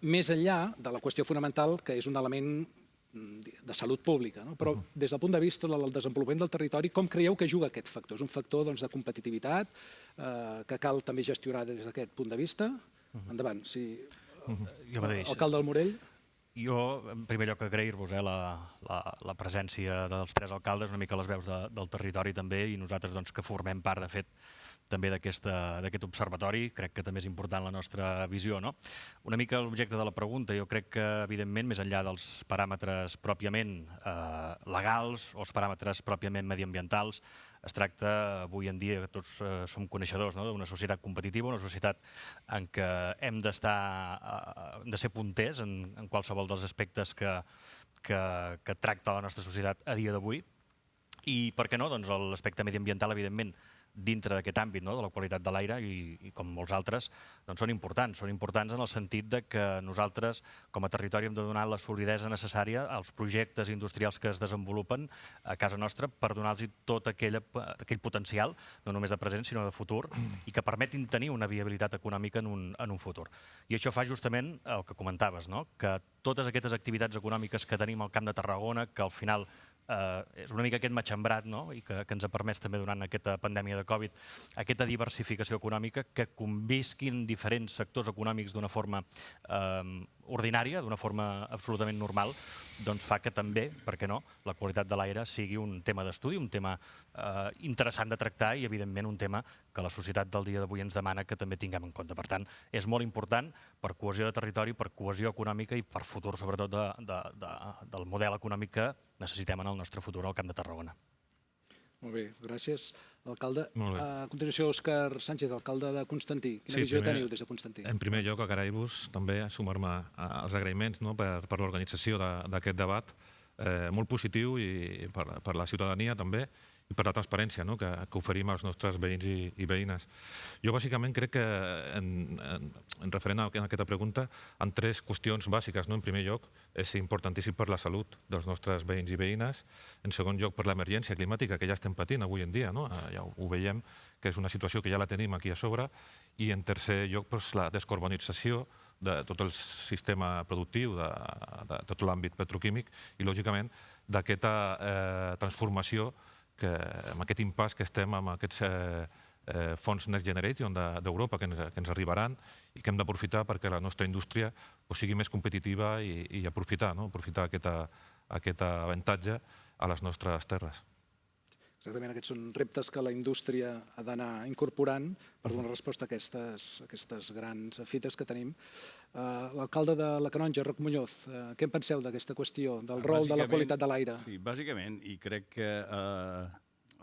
més enllà de la qüestió fonamental, que és un element de salut pública. Però des del punt de vista del desenvolupament del territori, com creieu que juga aquest factor? És un factor de competitivitat que cal també gestionar des d'aquest punt de vista? Endavant. Alcalde del Morell. Jo, en primer lloc, agrair-vos la presència dels 3 alcaldes, una mica les veus del territori també, i nosaltres que formem part, de fet, també d'aquest observatori. Crec que també és important la nostra visió. Una mica l'objecte de la pregunta, jo crec que, evidentment, més enllà dels paràmetres pròpiament legals o els paràmetres pròpiament mediambientals, es tracta, avui en dia, que tots som coneixedors d'una societat competitiva, una societat en què hem de ser punters en qualsevol dels aspectes que tracta la nostra societat a dia d'avui. I, per què no, l'aspecte mediambiental, evidentment, dintre d'aquest àmbit de la qualitat de l'aire i com molts altres, són importants. Són importants en el sentit que nosaltres, com a territori, hem de donar la solidesa necessària als projectes industrials que es desenvolupen a casa nostra per donar-los tot aquell potencial, no només de present, sinó de futur, i que permetin tenir una viabilitat econòmica en un futur. I això fa justament el que comentaves, que totes aquestes activitats econòmiques que tenim al Camp de Tarragona, que al final és una mica aquest matxembrat i que ens ha permès també durant aquesta pandèmia de Covid aquesta diversificació econòmica, que convisquin diferents sectors econòmics d'una forma ordinària, d'una forma absolutament normal, fa que també, per què no, la qualitat de l'aire sigui un tema d'estudi, un tema interessant de tractar i, evidentment, un tema que la societat del dia d'avui ens demana que també tinguem en compte. Per tant, és molt important per cohesió de territori, per cohesió econòmica i per futur, sobretot, del model econòmic que necessitem en el nostre futur al Camp de Tarragona. Molt bé, gràcies, alcalde. A continuació, Òscar Sánchez, alcalde de Constantí. Quina visió teniu des de Constantí? En primer lloc, agrair-vos també, sumar-me als agraïments per l'organització d'aquest debat, molt positiu i per la ciutadania també, i per la transparència que oferim als nostres veïns i veïnes. Jo, bàsicament, crec que, en referent a aquesta pregunta, en 3 qüestions bàsiques. En primer lloc, és importantíssim per la salut dels nostres veïns i veïnes. En segon lloc, per l'emergència climàtica que ja estem patint avui en dia. Ja ho veiem, que és una situació que ja la tenim aquí a sobre. I, en tercer lloc, la descarbonització de tot el sistema productiu, de tot l'àmbit petroquímic i, lògicament, d'aquesta transformació, amb aquest impàs que estem amb aquests fons Next Generation d'Europa que ens arribaran i que hem d'aprofitar perquè la nostra indústria sigui més competitiva i aprofitar aquest avantatge a les nostres terres. Exactament, aquests són reptes que la indústria ha d'anar incorporant per donar resposta a aquestes grans fites que tenim. L'alcalde de la Canonja, Roc Muñoz, què en penseu d'aquesta qüestió, del rol de la qualitat de l'aire? Sí, bàsicament, i crec que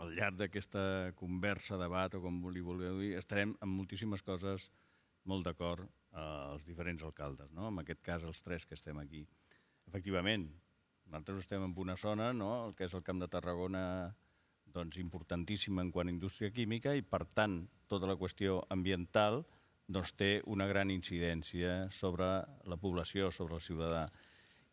al llarg d'aquesta conversa, debat, o com li vulgueu dir, estarem en moltíssimes coses molt d'acord els diferents alcaldes, no? En aquest cas, els tres que estem aquí. Efectivament, nosaltres estem en una zona, no?, el que és el Camp de Tarragona, doncs, importantíssima en quant a indústria química i, per tant, tota la qüestió ambiental doncs, té una gran incidència sobre la població, sobre el ciutadà.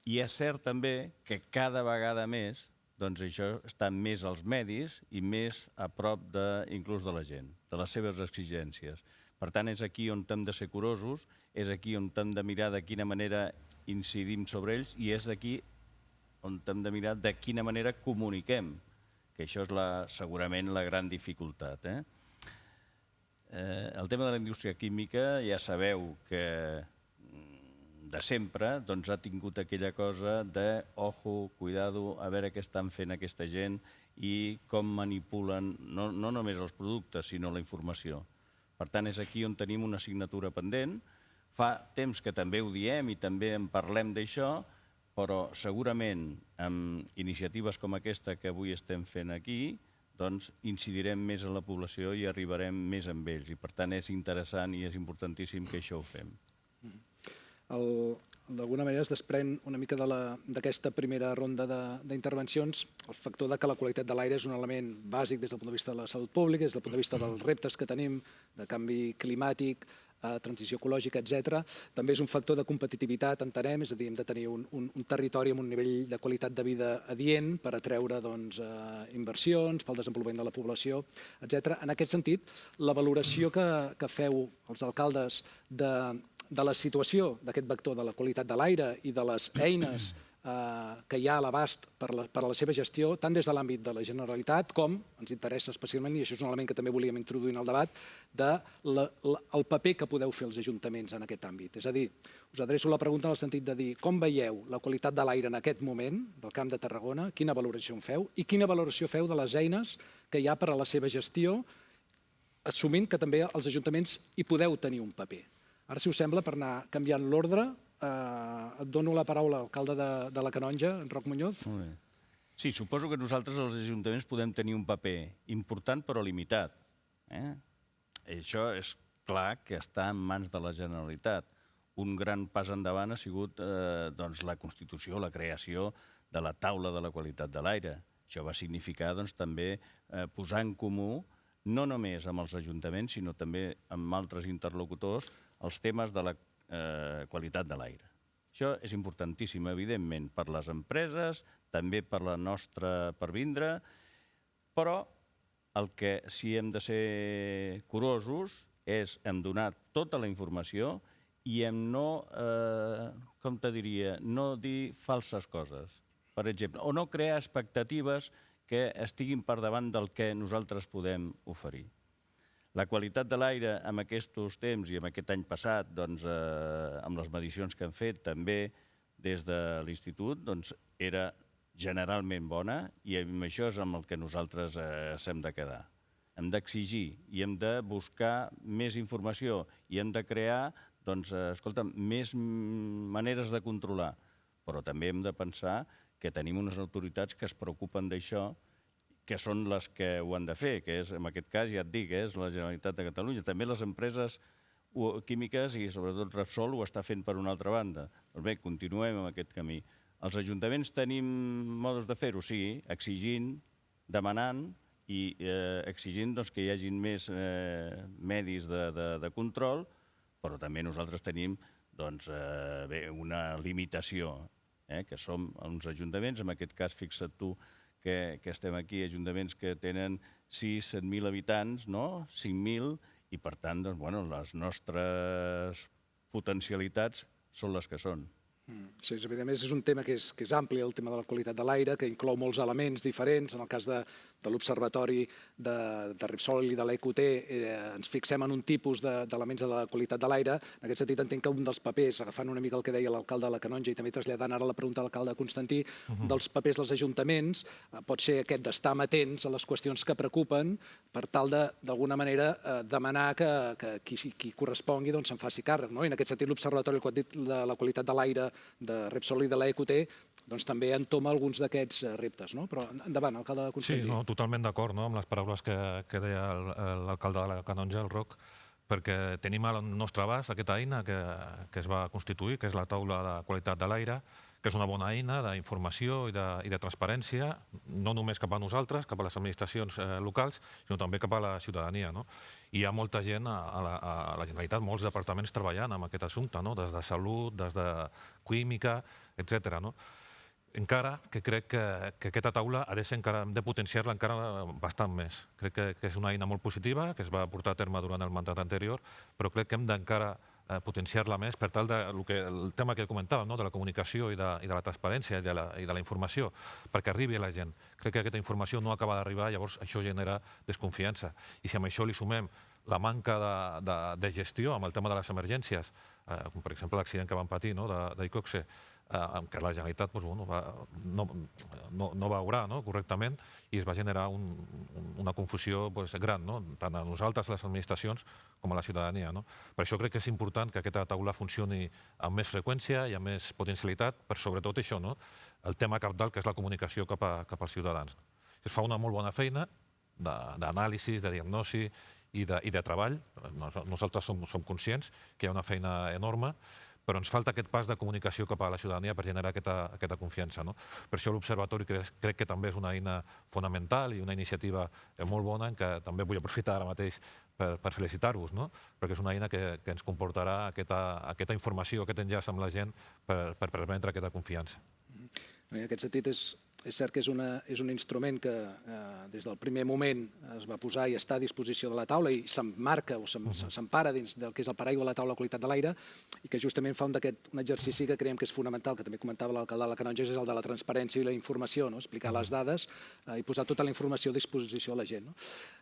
I és cert també que cada vegada més doncs, això està més als medis i més a prop inclús de la gent, de les seves exigències. Per tant, és aquí on hem de ser curosos, és aquí on hem de mirar de quina manera incidim sobre ells i és aquí on hem de mirar de quina manera comuniquem, que això és segurament la gran dificultat. El tema de la indústria química ja sabeu que de sempre doncs, ha tingut aquella cosa de ojo, cuidado, a veure què estan fent aquesta gent i com manipulen no només els productes, sinó la informació. Per tant, és aquí on tenim una assignatura pendent. Fa temps que també ho diem i també en parlem d'això, però segurament amb iniciatives com aquesta que avui estem fent aquí, doncs incidirem més en la població i arribarem més amb ells. I per tant és interessant i és importantíssim que això ho fem. D'alguna manera es desprèn una mica d'aquesta primera ronda d'intervencions el factor que la qualitat de l'aire és un element bàsic des del punt de vista de la salut pública, des del punt de vista dels reptes que tenim de canvi climàtic, transició ecològica, etc. També és un factor de competitivitat, entenem, és a dir, hem de tenir un territori amb un nivell de qualitat de vida adient per atreure inversions, pel desenvolupament de la població, etc. En aquest sentit, la valoració que feu els alcaldes de la situació d'aquest vector de la qualitat de l'aire i de les eines que hi ha a l'abast per a la seva gestió, tant des de l'àmbit de la Generalitat com, ens interessa especialment, i això és un element que també volíem introduir en el debat, del paper que podeu fer els ajuntaments en aquest àmbit. És a dir, us adreço la pregunta en el sentit de dir com veieu la qualitat de l'aire en aquest moment del Camp de Tarragona, quina valoració en feu i quina valoració feu de les eines que hi ha per a la seva gestió, assumint que també els ajuntaments hi podeu tenir un paper. Ara, si us sembla, per anar canviant l'ordre, et dono la paraula al alcalde de la Canonja, en Roc Muñoz. Molt bé. Sí, suposo que nosaltres, els ajuntaments, podem tenir un paper important però limitat. Això és clar que està en mans de la Generalitat. Un gran pas endavant ha sigut la constitució, la creació de la taula de la qualitat de l'aire. Això va significar també posar en comú, no només amb els ajuntaments, sinó també amb altres interlocutors, els temes de la qualitat de l'aire. Això és importantíssim, evidentment, per les empreses, també per la nostra per vindre, però el que sí hem de ser curosos és hem donat tota la informació i hem no dir falses coses, per exemple, o no crear expectatives que estiguin per davant del que nosaltres podem oferir. La qualitat de l'aire en aquests temps i en aquest any passat, amb les medicions que hem fet també des de l'Institut, era generalment bona i amb això és amb el que nosaltres hem de quedar. Hem d'exigir i hem de buscar més informació i hem de crear més maneres de controlar, però també hem de pensar que tenim unes autoritats que es preocupen d'això, que són les que ho han de fer, que és, en aquest cas, ja et dic, és la Generalitat de Catalunya. També les empreses químiques i sobretot Repsol ho està fent per una altra banda. Doncs bé, continuem amb aquest camí. Els ajuntaments tenim modes de fer-ho, sí, exigint, demanant i exigint que hi hagin més medis de control, però també nosaltres tenim una limitació, que som uns ajuntaments, en aquest cas, fixa't tu, que estem aquí, ajuntaments que tenen 6.000, 7.000 habitants, 5.000, i per tant, les nostres potencialitats són les que són. Sí, evidentment és un tema que és ampli, el tema de la qualitat de l'aire, que inclou molts elements diferents. En el cas de l'Observatori de Repsol i de l'EQT ens fixem en un tipus d'elements de la qualitat de l'aire. En aquest sentit entenc que un dels papers, agafant una mica el que deia l'alcalde de la Canonja i també traslladant ara la pregunta de l'alcalde Constantí, dels papers dels ajuntaments pot ser aquest d'estar amatents a les qüestions que preocupen per tal d'alguna manera demanar que qui correspongui se'n faci càrrec. I en aquest sentit l'Observatori de la Qualitat de l'Aire de Repsol i de l'EQT també entoma alguns d'aquests reptes. Però endavant, alcalde Constantí. Sí, totalment d'acord amb les paraules que deia l'alcalde de la Canonja, el Roc, perquè tenim al nostre abast aquesta eina que es va constituir, que és la taula de qualitat de l'aire, que és una bona eina d'informació i de transparència, no només cap a nosaltres, cap a les administracions locals, sinó també cap a la ciutadania. Hi ha molta gent a la Generalitat, molts departaments treballant amb aquest assumpte, des de Salut, des de Química, etc. Encara que crec que aquesta taula hem de potenciar-la encara bastant més. Crec que és una eina molt positiva, que es va portar a terme durant el mandat anterior, però crec que hem d'encara potenciar-la més per tal del tema que comentàvem, de la comunicació i de la transparència i de la informació, perquè arribi a la gent. Crec que aquesta informació no acaba d'arribar, llavors això genera desconfiança. I si amb això li sumem la manca de gestió amb el tema de les emergències, com per exemple l'accident que vam patir d'Icoxe, que la Generalitat no va obrar correctament i es va generar una confusió gran, tant a nosaltres, a les administracions, com a la ciutadania. Per això crec que és important que aquesta taula funcioni amb més freqüència i amb més potencialitat, per sobretot això, el tema cabdal, que és la comunicació cap als ciutadans. Es fa una molt bona feina d'anàlisi, de diagnosi i de treball. Nosaltres som conscients que hi ha una feina enorme, però ens falta aquest pas de comunicació cap a la ciutadania per generar aquesta confiança. Per això l'Observatori crec que també és una eina fonamental i una iniciativa molt bona, en què també vull aprofitar ara mateix per felicitar-vos, perquè és una eina que ens comportarà aquesta informació, aquest enllaç amb la gent per permetre aquesta confiança. En aquest sentit, és cert que és un instrument que des del primer moment es va posar i està a disposició de la taula i s'emmarca o s'empara dins del que és el paraigua de la taula de qualitat de l'aire i que justament fa un exercici que creiem que és fonamental, que també comentava l'alcalde de la Canonja, és el de la transparència i la informació, explicar les dades i posar tota la informació a disposició de la gent.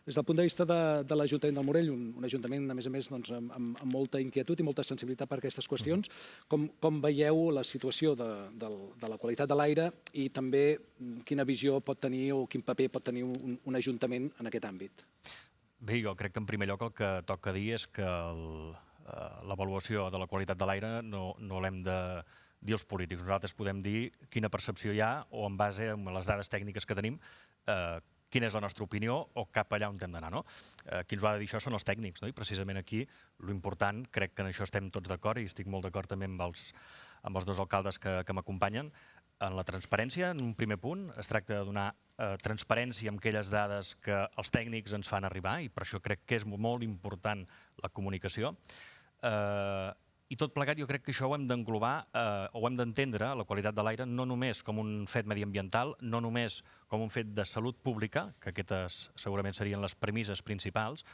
Des del punt de vista de l'Ajuntament del Morell, un ajuntament, a més amb molta inquietud i molta sensibilitat per aquestes qüestions, com veieu la situació de la qualitat de l'aire i també quina visió pot tenir o quin paper pot tenir un ajuntament en aquest àmbit? Bé, jo crec que en primer lloc el que toca dir és que l'avaluació de la qualitat de l'aire no l'hem de dir els polítics. Nosaltres podem dir quina percepció hi ha o en base a les dades tècniques que tenim quina és la nostra opinió o cap allà on hem d'anar. Qui ens ho ha de dir això són els tècnics, i precisament aquí l'important, crec que en això estem tots d'acord i estic molt d'acord també amb els dos alcaldes que m'acompanyen, en la transparència, en un primer punt, es tracta de donar transparència amb aquelles dades que els tècnics ens fan arribar i per això crec que és molt important la comunicació. I tot plegat jo crec que això ho hem d'englobar o ho hem d'entendre, la qualitat de l'aire, no només com un fet mediambiental, no només com un fet de salut pública, que aquestes segurament serien les premisses principals,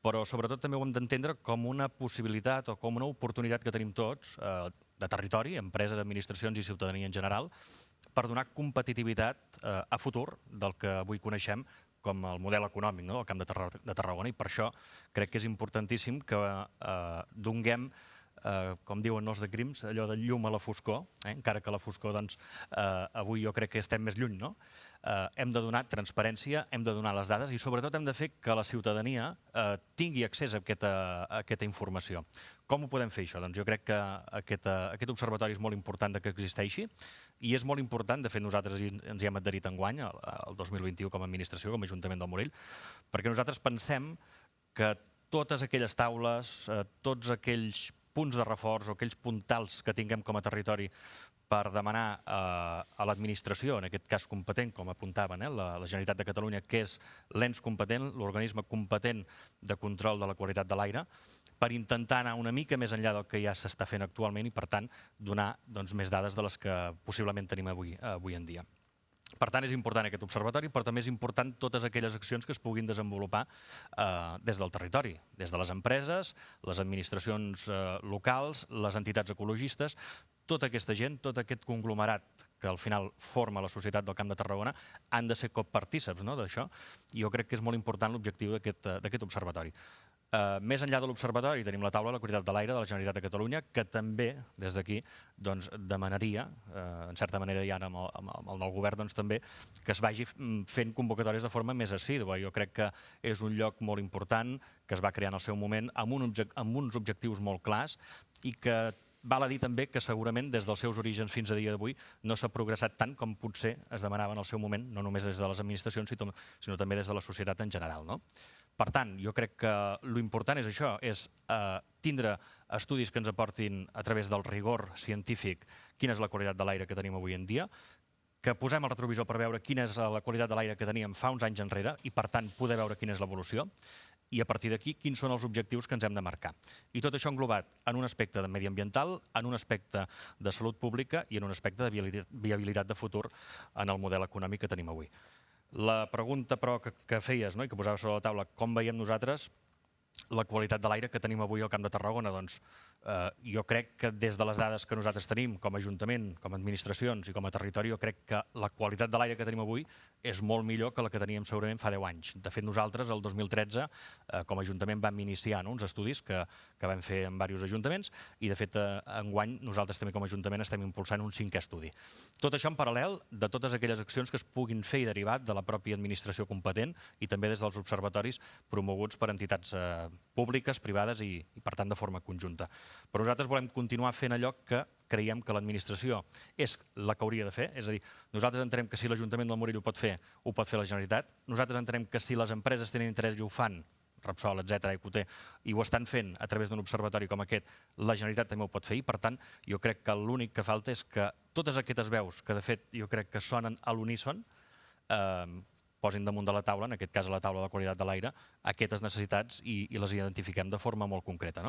però sobretot també ho hem d'entendre com una possibilitat o com una oportunitat que tenim tots de territori, empreses, administracions i ciutadania en general, per donar competitivitat a futur del que avui coneixem com el model econòmic del Camp de Tarragona i per això crec que és importantíssim que donguem, com diuen els de Crims, allò de llum a la foscor, encara que la foscor avui jo crec que estem més lluny, hem de donar transparència, hem de donar les dades i sobretot hem de fer que la ciutadania tingui accés a aquesta informació. Com ho podem fer això? Doncs jo crec que aquest observatori és molt important que existeixi i és molt important, de fet nosaltres ens hi hem adherit enguany, el 2021 com a administració, com a Ajuntament del Morell, perquè nosaltres pensem que totes aquelles taules, tots aquells punts de reforç o aquells puntals que tinguem com a territori per demanar a l'administració, en aquest cas competent, com apuntaven, la Generalitat de Catalunya, que és l'ens competent, l'organisme competent de control de la qualitat de l'aire, per intentar anar una mica més enllà del que ja s'està fent actualment i, per tant, donar més dades de les que possiblement tenim avui en dia. Per tant, és important aquest observatori, però també és important totes aquelles accions que es puguin desenvolupar des del territori, des de les empreses, les administracions locals, les entitats ecologistes, tota aquesta gent, tot aquest conglomerat que al final forma la societat del Camp de Tarragona, han de ser copartíceps d'això. I jo crec que és molt important l'objectiu d'aquest observatori. Més enllà de l'observatori tenim la taula de la qualitat de l'aire de la Generalitat de Catalunya, que també, des d'aquí, demanaria, en certa manera ja amb el nou govern, també, que es vagi fent convocatòries de forma més assídua. Jo crec que és un lloc molt important, que es va crear en el seu moment, amb uns objectius molt clars i que val a dir també que segurament des dels seus orígens fins a dia d'avui no s'ha progressat tant com potser es demanava en el seu moment, no només des de les administracions, sinó també des de la societat en general. Per tant, jo crec que l'important és això, és tindre estudis que ens aportin a través del rigor científic quina és la qualitat de l'aire que tenim avui en dia, que posem el retrovisor per veure quina és la qualitat de l'aire que teníem fa uns anys enrere i, per tant, poder veure quina és l'evolució i, a partir d'aquí, quins són els objectius que ens hem de marcar. I tot això englobat en un aspecte de mediambiental, en un aspecte de salut pública i en un aspecte de viabilitat de futur en el model econòmic que tenim avui. La pregunta, però, que feies i que posaves sobre la taula, com veiem nosaltres la qualitat de l'aire que tenim avui al Camp de Tarragona? Doncs jo crec que des de les dades que nosaltres tenim com a Ajuntament, com a administracions i com a territori, jo crec que la qualitat de l'aire que tenim avui és molt millor que la que teníem segurament fa 10 anys. De fet, nosaltres, el 2013, com a Ajuntament, vam iniciar uns estudis que vam fer en diversos ajuntaments i, de fet, enguany nosaltres també com a Ajuntament estem impulsant un 5è estudi. Tot això en paral·lel de totes aquelles accions que es puguin fer i derivat de la pròpia administració competent i també des dels observatoris promoguts per entitats públiques, privades i, per tant, de forma conjunta. Però nosaltres volem continuar fent allò que creiem que l'administració és la que hauria de fer, és a dir, nosaltres entenem que si l'Ajuntament del Morell ho pot fer la Generalitat, nosaltres entenem que si les empreses tenen interès i ho fan, Repsol, etc., EQT, i ho estan fent a través d'un observatori com aquest, la Generalitat també ho pot fer i, per tant, jo crec que l'únic que falta és que totes aquestes veus, que de fet jo crec que sonen a l'uníson, posin damunt de la taula, en aquest cas a la taula de qualitat de l'aire, aquestes necessitats i les identifiquem de forma molt concreta.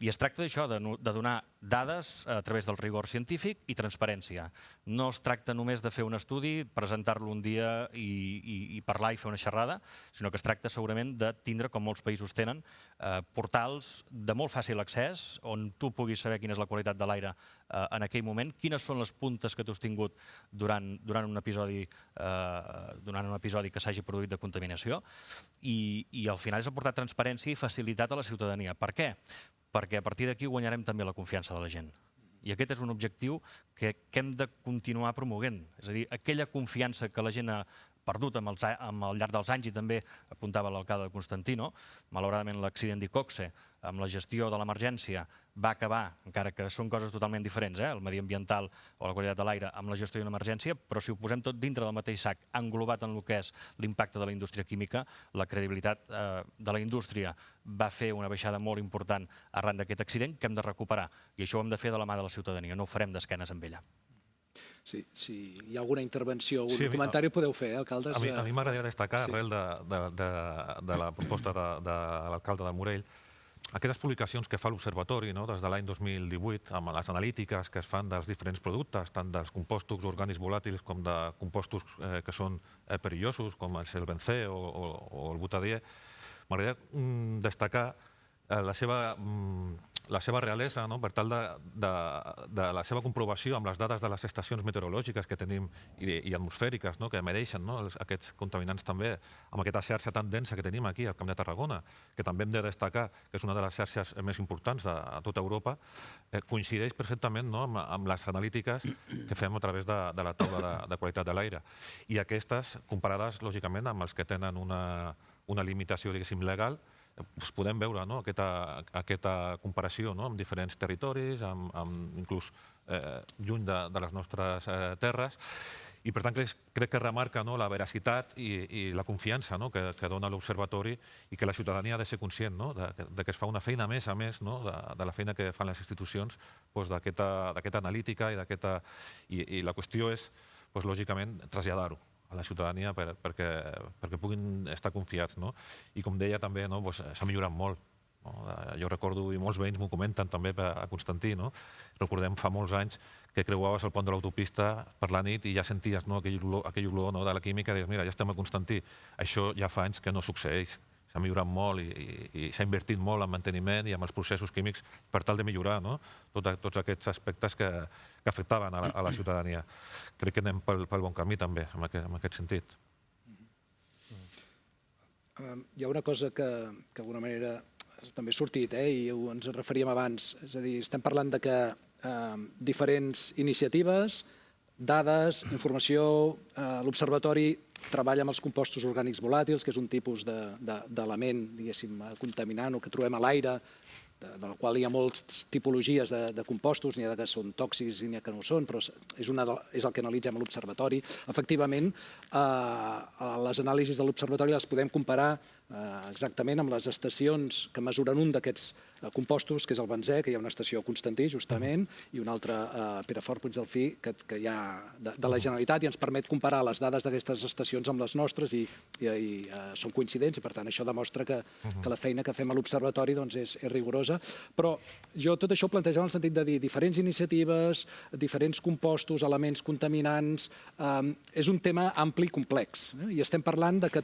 I es tracta d'això, de donar dades a través del rigor científic i transparència. No es tracta només de fer un estudi, presentar-lo un dia i parlar i fer una xerrada, sinó que es tracta segurament de tindre, com molts països tenen, portals de molt fàcil accés, on tu puguis saber quina és la qualitat de l'aire en aquell moment, quines són les puntes que tu has tingut durant un episodi que s'hagi produït de contaminació i al final és aportar transparència i facilitat a la ciutadania. Per què? Perquè a partir d'aquí guanyarem també la confiança de la gent. I aquest és un objectiu que hem de continuar promoguent. És a dir, aquella confiança que la gent ha perdut al llarg dels anys, i també apuntava l'alcalde de Constantino, malauradament l'accident d'Iqoxe, amb la gestió de l'emergència, va acabar, encara que són coses totalment diferents, el mediambiental o la qualitat de l'aire, amb la gestió d'una emergència, però si ho posem tot dintre del mateix sac, englobat en el que és l'impacte de la indústria química, la credibilitat de la indústria va fer una baixada molt important arran d'aquest accident que hem de recuperar. I això ho hem de fer de la mà de la ciutadania, no ho farem d'esquenes amb ella. Sí, si hi ha alguna intervenció o un comentari, podeu fer, alcaldes. A mi m'agradaria destacar, arrel de la proposta de l'alcalde del Morell, aquestes publicacions que fa l'Observatori des de l'any 2018, amb les analítiques que es fan dels diferents productes, tant dels compostos orgànics volàtils com de compostos que són perillosos, com el benzè o el butadiè, m'agradaria destacar la seva realesa per tal de la seva comprovació amb les dades de les estacions meteorològiques que tenim i atmosfèriques que medeixen aquests contaminants també amb aquesta xarxa tan densa que tenim aquí al Camp de Tarragona, que també hem de destacar que és una de les xarxes més importants de tota Europa, coincideix perfectament amb les analítiques que fem a través de la taula de qualitat de l'aire. I aquestes, comparades lògicament amb els que tenen una limitació, diguéssim, legal, podem veure aquesta comparació amb diferents territoris, inclús lluny de les nostres terres, i per tant crec que remarca la veracitat i la confiança que dona l'Observatori i que la ciutadania ha de ser conscient que es fa una feina més a més de la feina que fan les institucions d'aquesta analítica i la qüestió és, lògicament, traslladar-ho a la ciutadania perquè puguin estar confiats. I com deia també, s'ha millorat molt Jo recordo, i molts veïns m'ho comenten també a Constantí, recordem fa molts anys que creuaves el pont de l'autopista per la nit i ja senties aquell olor de la química i deies, mira, ja estem a Constantí. Això ja fa anys que no succeeix. S'ha millorat molt i s'ha invertit molt en manteniment i en els processos químics per tal de millorar tots aquests aspectes que afectaven a la ciutadania. Crec que anem pel bon camí també, en aquest sentit. Hi ha una cosa que d'alguna manera també ha sortit i ens referíem abans, és a dir, estem parlant de que diferents iniciatives, dades, informació, l'Observatori treballa amb els compostos orgànics volàtils, que és un tipus d'element, diguéssim, contaminant o que trobem a l'aire, del qual hi ha moltes tipologies de compostos, n'hi ha que són tòxics i n'hi ha que no ho són, però és el que analitzem a l'Observatori. Efectivament, les anàlisis de l'Observatori les podem comparar exactament amb les estacions que mesuren un d'aquests compostos, que és el benzè, que hi ha una estació a Constantí, justament, i una altra a Perafort, Puigdelfí, que hi ha de la Generalitat, i ens permet comparar les dades d'aquestes estacions amb les nostres i són coincidents, i per tant això demostra que la feina que fem a l'Observatori és rigorosa. Però jo tot això ho plantejava en el sentit de dir diferents iniciatives, diferents compostos, elements contaminants. És un tema ampli i complex, i estem parlant de que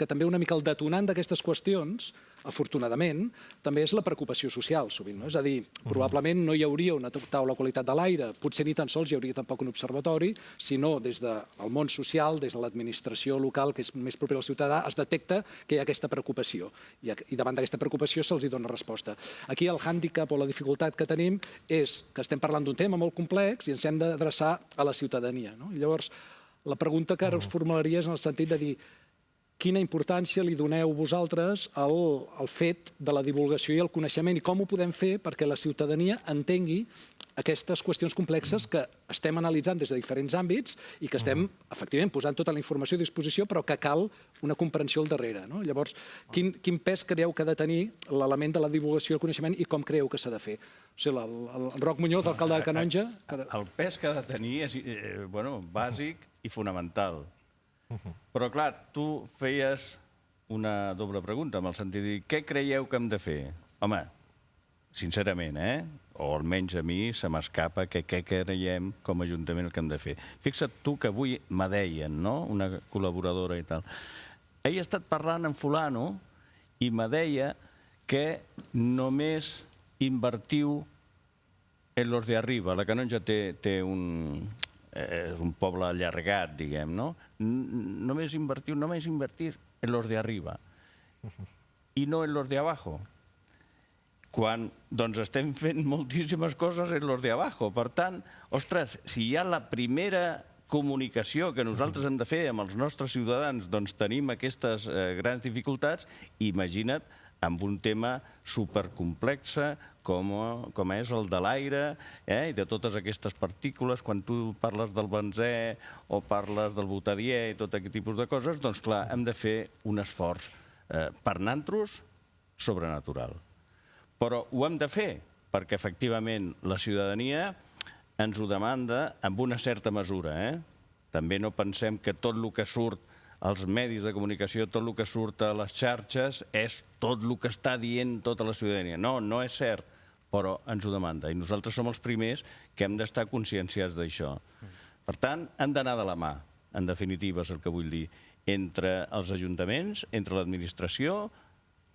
també una mica el detonant d'aquestes qüestions, afortunadament, també és la preocupació social, sovint. És a dir, probablement no hi hauria una taula de qualitat de l'aire, potser ni tan sols hi hauria tampoc un observatori, sinó des del món social, des de l'administració local, que és més proper al ciutadà, es detecta que hi ha aquesta preocupació. I davant d'aquesta preocupació se'ls dona resposta. Aquí el hàndicap o la dificultat que tenim és que estem parlant d'un tema molt complex i ens hem d'adreçar a la ciutadania. Llavors, la pregunta que ara us formularia és en el sentit de dir quina importància li doneu vosaltres al fet de la divulgació i el coneixement i com ho podem fer perquè la ciutadania entengui aquestes qüestions complexes que estem analitzant des de diferents àmbits i que estem, efectivament, posant tota la informació a disposició, però que cal una comprensió al darrere. Llavors, quin pes creieu que ha de tenir l'element de la divulgació i el coneixement i com creieu que s'ha de fer? O sigui, el Roc Muñoz, alcalde de Canonja... El pes que ha de tenir és bàsic i fonamental. Però, clar, tu feies una doble pregunta, en el sentit de dir, què creieu que hem de fer? Home, sincerament, o almenys a mi se m'escapa què creiem com a Ajuntament que hem de fer. Fixa't tu que avui me deien, una col·laboradora i tal. Ell ha estat parlant amb fulano i me deia que només invertiu en los de arriba. La Canonja té és un poble allargat, diguem, no? Només invertir en los de arriba i no en los de abajo. Quan, doncs, estem fent moltíssimes coses en los de abajo. Per tant, ostres, si hi ha la primera comunicació que nosaltres hem de fer amb els nostres ciutadans, doncs tenim aquestes grans dificultats, imagina't amb un tema supercomplex com és el de l'aire i de totes aquestes partícules. Quan tu parles del benzè o parles del butadiè i tot aquest tipus de coses, doncs clar, hem de fer un esforç per nosaltres sobrenatural. Però ho hem de fer perquè efectivament la ciutadania ens ho demanda amb una certa mesura. També no pensem que tot el que surt als medis de comunicació, tot el que surt a les xarxes és tot el que està dient tota la ciutadania. No, no és cert, però ens ho demanda. I nosaltres som els primers que hem d'estar conscienciats d'això. Per tant, hem d'anar de la mà, en definitiva, és el que vull dir, entre els ajuntaments, entre l'administració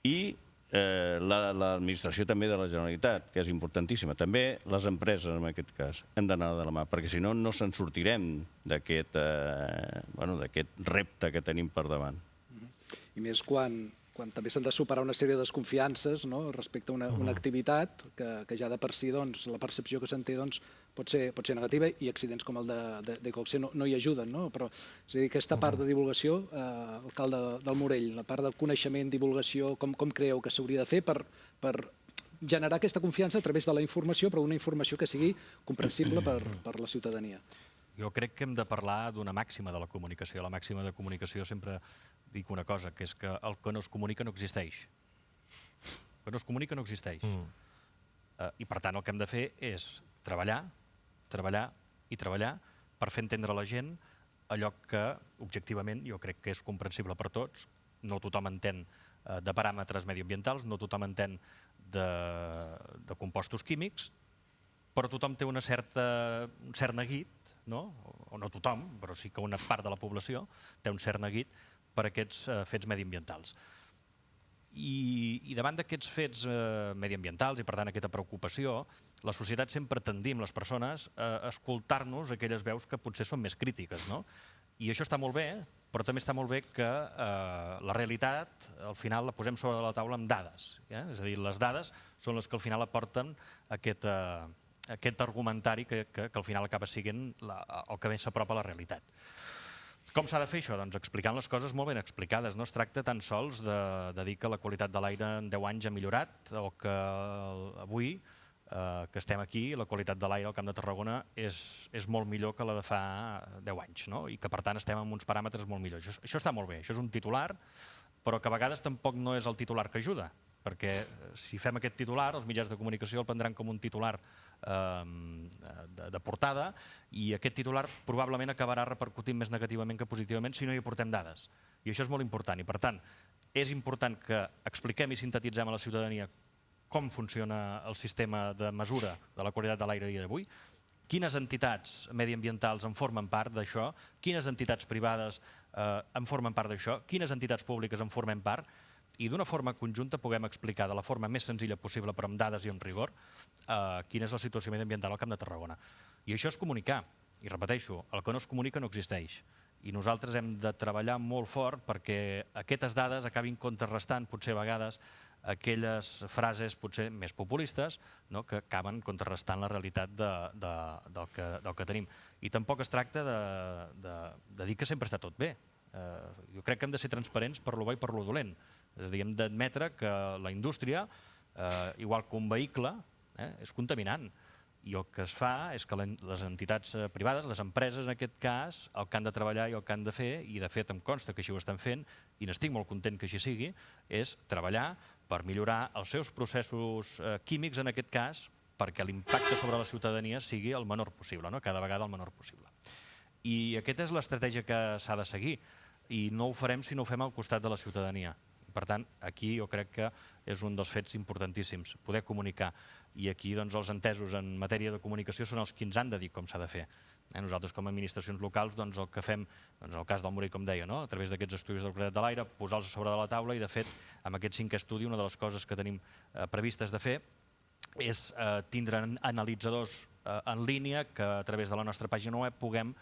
i l'administració també de la Generalitat, que és importantíssima. També les empreses, en aquest cas, hem d'anar de la mà, perquè si no, no se'n sortirem d'aquest repte que tenim per davant. I més quan també s'han de superar una sèrie de desconfiances respecte a una activitat que ja de per si la percepció que se'n té pot ser negativa i accidents com el d'Ecoxe no hi ajuden. Però és a dir, aquesta part de divulgació, alcalde del Morell, la part del coneixement, divulgació, com creieu que s'hauria de fer per generar aquesta confiança a través de la informació, però una informació que sigui comprensible per la ciutadania? Jo crec que hem de parlar d'una màxima de la comunicació. La màxima de comunicació sempre dic una cosa, que és que el que no es comunica no existeix. El que no es comunica no existeix. I per tant el que hem de fer és treballar i treballar per fer entendre a la gent allò que objectivament jo crec que és comprensible per tots. No tothom entén de paràmetres mediambientals, no tothom entén de compostos químics, però tothom té un cert neguit, o no tothom, però sí que una part de la població té un cert neguit per aquests fets mediambientals. I davant d'aquests fets mediambientals i, per tant, aquesta preocupació, la societat sempre tendim, les persones, a escoltar-nos aquelles veus que potser són més crítiques. I això està molt bé, però també està molt bé que la realitat, al final, la posem sobre la taula amb dades. És a dir, les dades són les que al final aporten aquest argumentari que al final acaba sent el que més s'apropa a la realitat. Com s'ha de fer això? Doncs explicant les coses molt ben explicades. No es tracta tan sols de dir que la qualitat de l'aire en 10 anys ha millorat o que avui, que estem aquí, la qualitat de l'aire al Camp de Tarragona és molt millor que la de fa 10 anys i que, per tant, estem en uns paràmetres molt millors. Això està molt bé, això és un titular, però que a vegades tampoc no és el titular que ajuda, perquè si fem aquest titular, els mitjans de comunicació el prendran com un titular de portada i aquest titular probablement acabarà repercutint més negativament que positivament si no hi aportem dades. I això és molt important i, per tant, és important que expliquem i sintetitzem a la ciutadania com funciona el sistema de mesura de la qualitat de l'aire a dia d'avui, quines entitats mediambientals en formen part d'això, quines entitats privades en formen part d'això, quines entitats públiques en formem part, i d'una forma conjunta puguem explicar de la forma més senzilla possible, però amb dades i amb rigor, quina és la situació mediambiental al Camp de Tarragona. I això és comunicar. I repeteixo, el que no es comunica no existeix. I nosaltres hem de treballar molt fort perquè aquestes dades acabin contrarrestant, potser a vegades, aquelles frases potser més populistes que acaben contrarrestant la realitat del que tenim. I tampoc es tracta de dir que sempre està tot bé. Jo crec que hem de ser transparents per lo bo i per lo dolent. És a dir, hem d'admetre que la indústria, igual que un vehicle, és contaminant. I el que es fa és que les entitats privades, les empreses en aquest cas, el que han de treballar i el que han de fer, i de fet em consta que així ho estan fent, i n'estic molt content que així sigui, és treballar per millorar els seus processos químics en aquest cas, perquè l'impacte sobre la ciutadania sigui el menor possible, cada vegada el menor possible. I aquesta és l'estratègia que s'ha de seguir, i no ho farem si no ho fem al costat de la ciutadania. Per tant, aquí jo crec que és un dels fets importantíssims, poder comunicar. I aquí els entesos en matèria de comunicació són els qui ens han de dir com s'ha de fer. Nosaltres, com a administracions locals, el que fem, en el cas del Morell, com deia, a través d'aquests estudis de la qualitat de l'aire, posar-los sobre de la taula i, de fet, amb aquest 5è estudi, una de les coses que tenim previstes de fer és tindre analitzadors en línia que a través de la nostra pàgina web puguem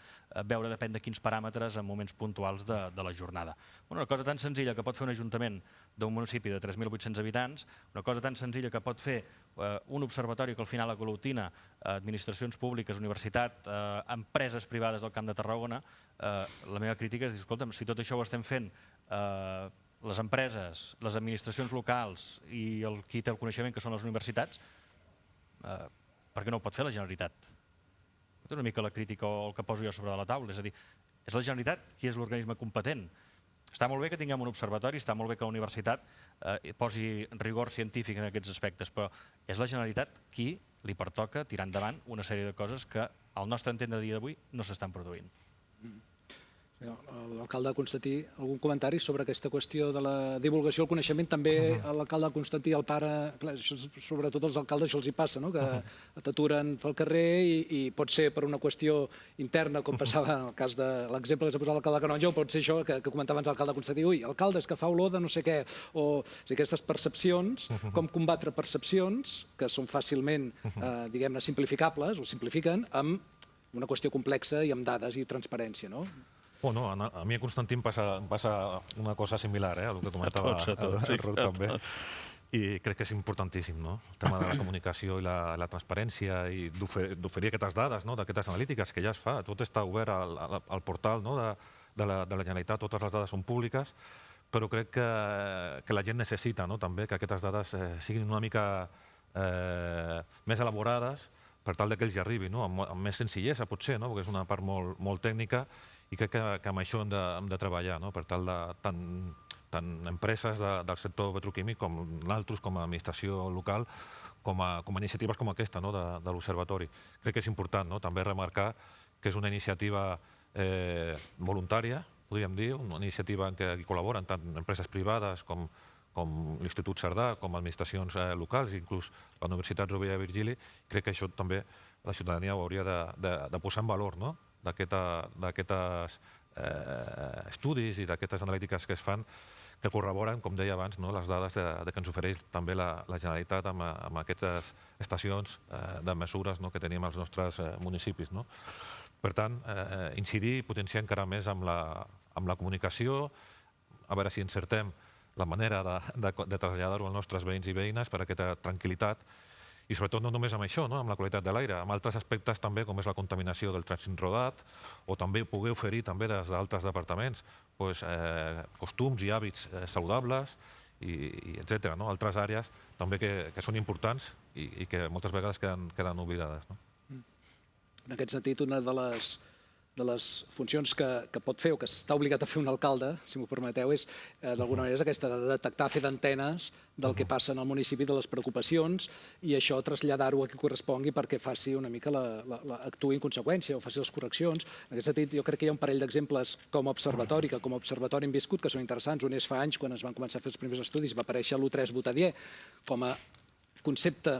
veure depèn de quins paràmetres en moments puntuals de la jornada. Una cosa tan senzilla que pot fer un ajuntament d'un municipi de 3.800 habitants, una cosa tan senzilla que pot fer un observatori que al final aglutina administracions públiques, universitat, empreses privades del Camp de Tarragona, la meva crítica és dir, escolta'm, si tot això ho estem fent les empreses, les administracions locals i qui té el coneixement, que són les universitats, per què no ho pot fer la Generalitat? És una mica la crítica o el que poso jo sobre la taula. És a dir, és la Generalitat qui és l'organisme competent. Està molt bé que tinguem un observatori, està molt bé que la universitat posi rigor científic en aquests aspectes, però és la Generalitat qui li pertoca tirar endavant una sèrie de coses que, al nostre entendre a dia d'avui, no s'estan produint. L'alcalde Constantí, algun comentari sobre aquesta qüestió de la divulgació del coneixement? També l'alcalde Constantí, el pare, sobretot als alcaldes això els hi passa, que t'aturen pel carrer i pot ser per una qüestió interna, com passava en el cas de l'exemple que s'ha posat l'alcalde Canonja, o pot ser això que comentava abans l'alcalde Constantí, ui, alcalde, és que fa olor de no sé què, o aquestes percepcions, com combatre percepcions que són fàcilment, diguem-ne, simplificables, o simplifiquen, amb una qüestió complexa i amb dades i transparència, no? Bueno, a mi a Constantí em passa una cosa similar, el que comentava el Ruc també. I crec que és importantíssim, no? El tema de la comunicació i la transparència i d'oferir aquestes dades, d'aquestes analítiques que ja es fa. Tot està obert al portal de la Generalitat, totes les dades són públiques, però crec que la gent necessita també que aquestes dades siguin una mica més elaborades per tal que ells hi arribin, amb més senzillesa potser, perquè és una part molt tècnica, i crec que amb això hem de treballar, per tal de tant empreses del sector petroquímic com altres, com a administració local, com a iniciatives com aquesta de l'Observatori. Crec que és important també remarcar que és una iniciativa voluntària, podríem dir, una iniciativa en què hi col·laboren tant empreses privades com com l'Institut Cerdà, com administracions locals, inclús la Universitat Rovira i Virgili. Crec que això també la ciutadania ho hauria de posar en valor, no? D'aquests estudis i d'aquestes analítiques que es fan, que corroboren, com deia abans, les dades que ens ofereix també la Generalitat amb aquestes estacions de mesures que tenim als nostres municipis. Per tant, incidir i potenciar encara més amb la comunicació, a veure si encertem la manera de traslladar-ho als nostres veïns i veïnes per a aquesta tranquil·litat, i sobretot no només amb això, amb la qualitat de l'aire, amb altres aspectes també, com és la contaminació del trànsit rodat, o també poder oferir també des d'altres departaments costums i hàbits saludables, etc. Altres àrees també que són importants i que moltes vegades queden oblidades. En aquest sentit, una de les funcions que pot fer o que està obligat a fer un alcalde, si m'ho permeteu, és d'alguna manera aquesta de detectar, fer d'antenes del que passa en el municipi, de les preocupacions, i això traslladar-ho a qui correspongui perquè faci una mica actuï en conseqüència o faci les correccions. En aquest sentit, jo crec que hi ha un parell d'exemples com a observatori, que com a observatori hem viscut, que són interessants. Un és fa anys, quan es van començar a fer els primers estudis, va aparèixer l'U3 Botadier com a concepte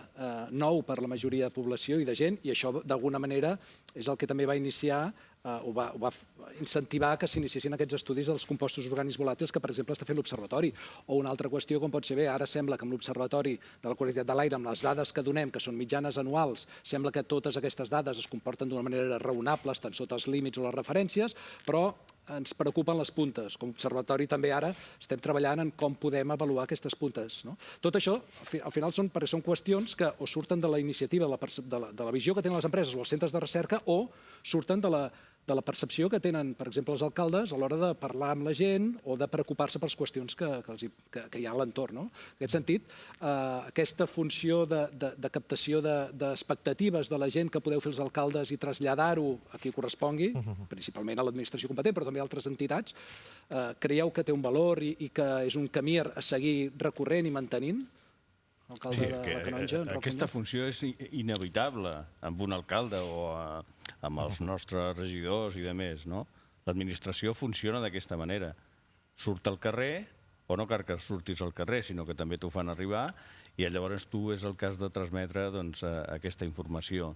nou per la majoria de població i de gent, i això d'alguna manera és el que també va iniciar o va incentivar que s'iniciessin aquests estudis dels compostos orgànics volàtils que, per exemple, està fent l'Observatori. O una altra qüestió, com pot ser bé, ara sembla que amb l'Observatori de la qualitat de l'aire, amb les dades que donem, que són mitjanes anuals, sembla que totes aquestes dades es comporten d'una manera raonable, estan sota els límits o les referències, però ens preocupen les puntes. Com a observatori també ara estem treballant en com podem avaluar aquestes puntes. Tot això, al final, són qüestions que o surten de la iniciativa, de la visió que tenen les empreses o els centres de recerca, o surten de la percepció que tenen, per exemple, els alcaldes a l'hora de parlar amb la gent o de preocupar-se per les qüestions que hi ha a l'entorn. En aquest sentit, aquesta funció de captació d'expectatives de la gent que podeu fer els alcaldes i traslladar-ho a qui correspongui, principalment a l'administració competent, però també a altres entitats, creieu que té un valor i que és un camí a seguir recorrent i mantenint? Sí, aquesta funció és inevitable amb un alcalde o amb els nostres regidors i demés. L'administració funciona d'aquesta manera. Surt al carrer, o no cal que surtis al carrer, sinó que també t'ho fan arribar, i llavors tu és el cas de transmetre aquesta informació.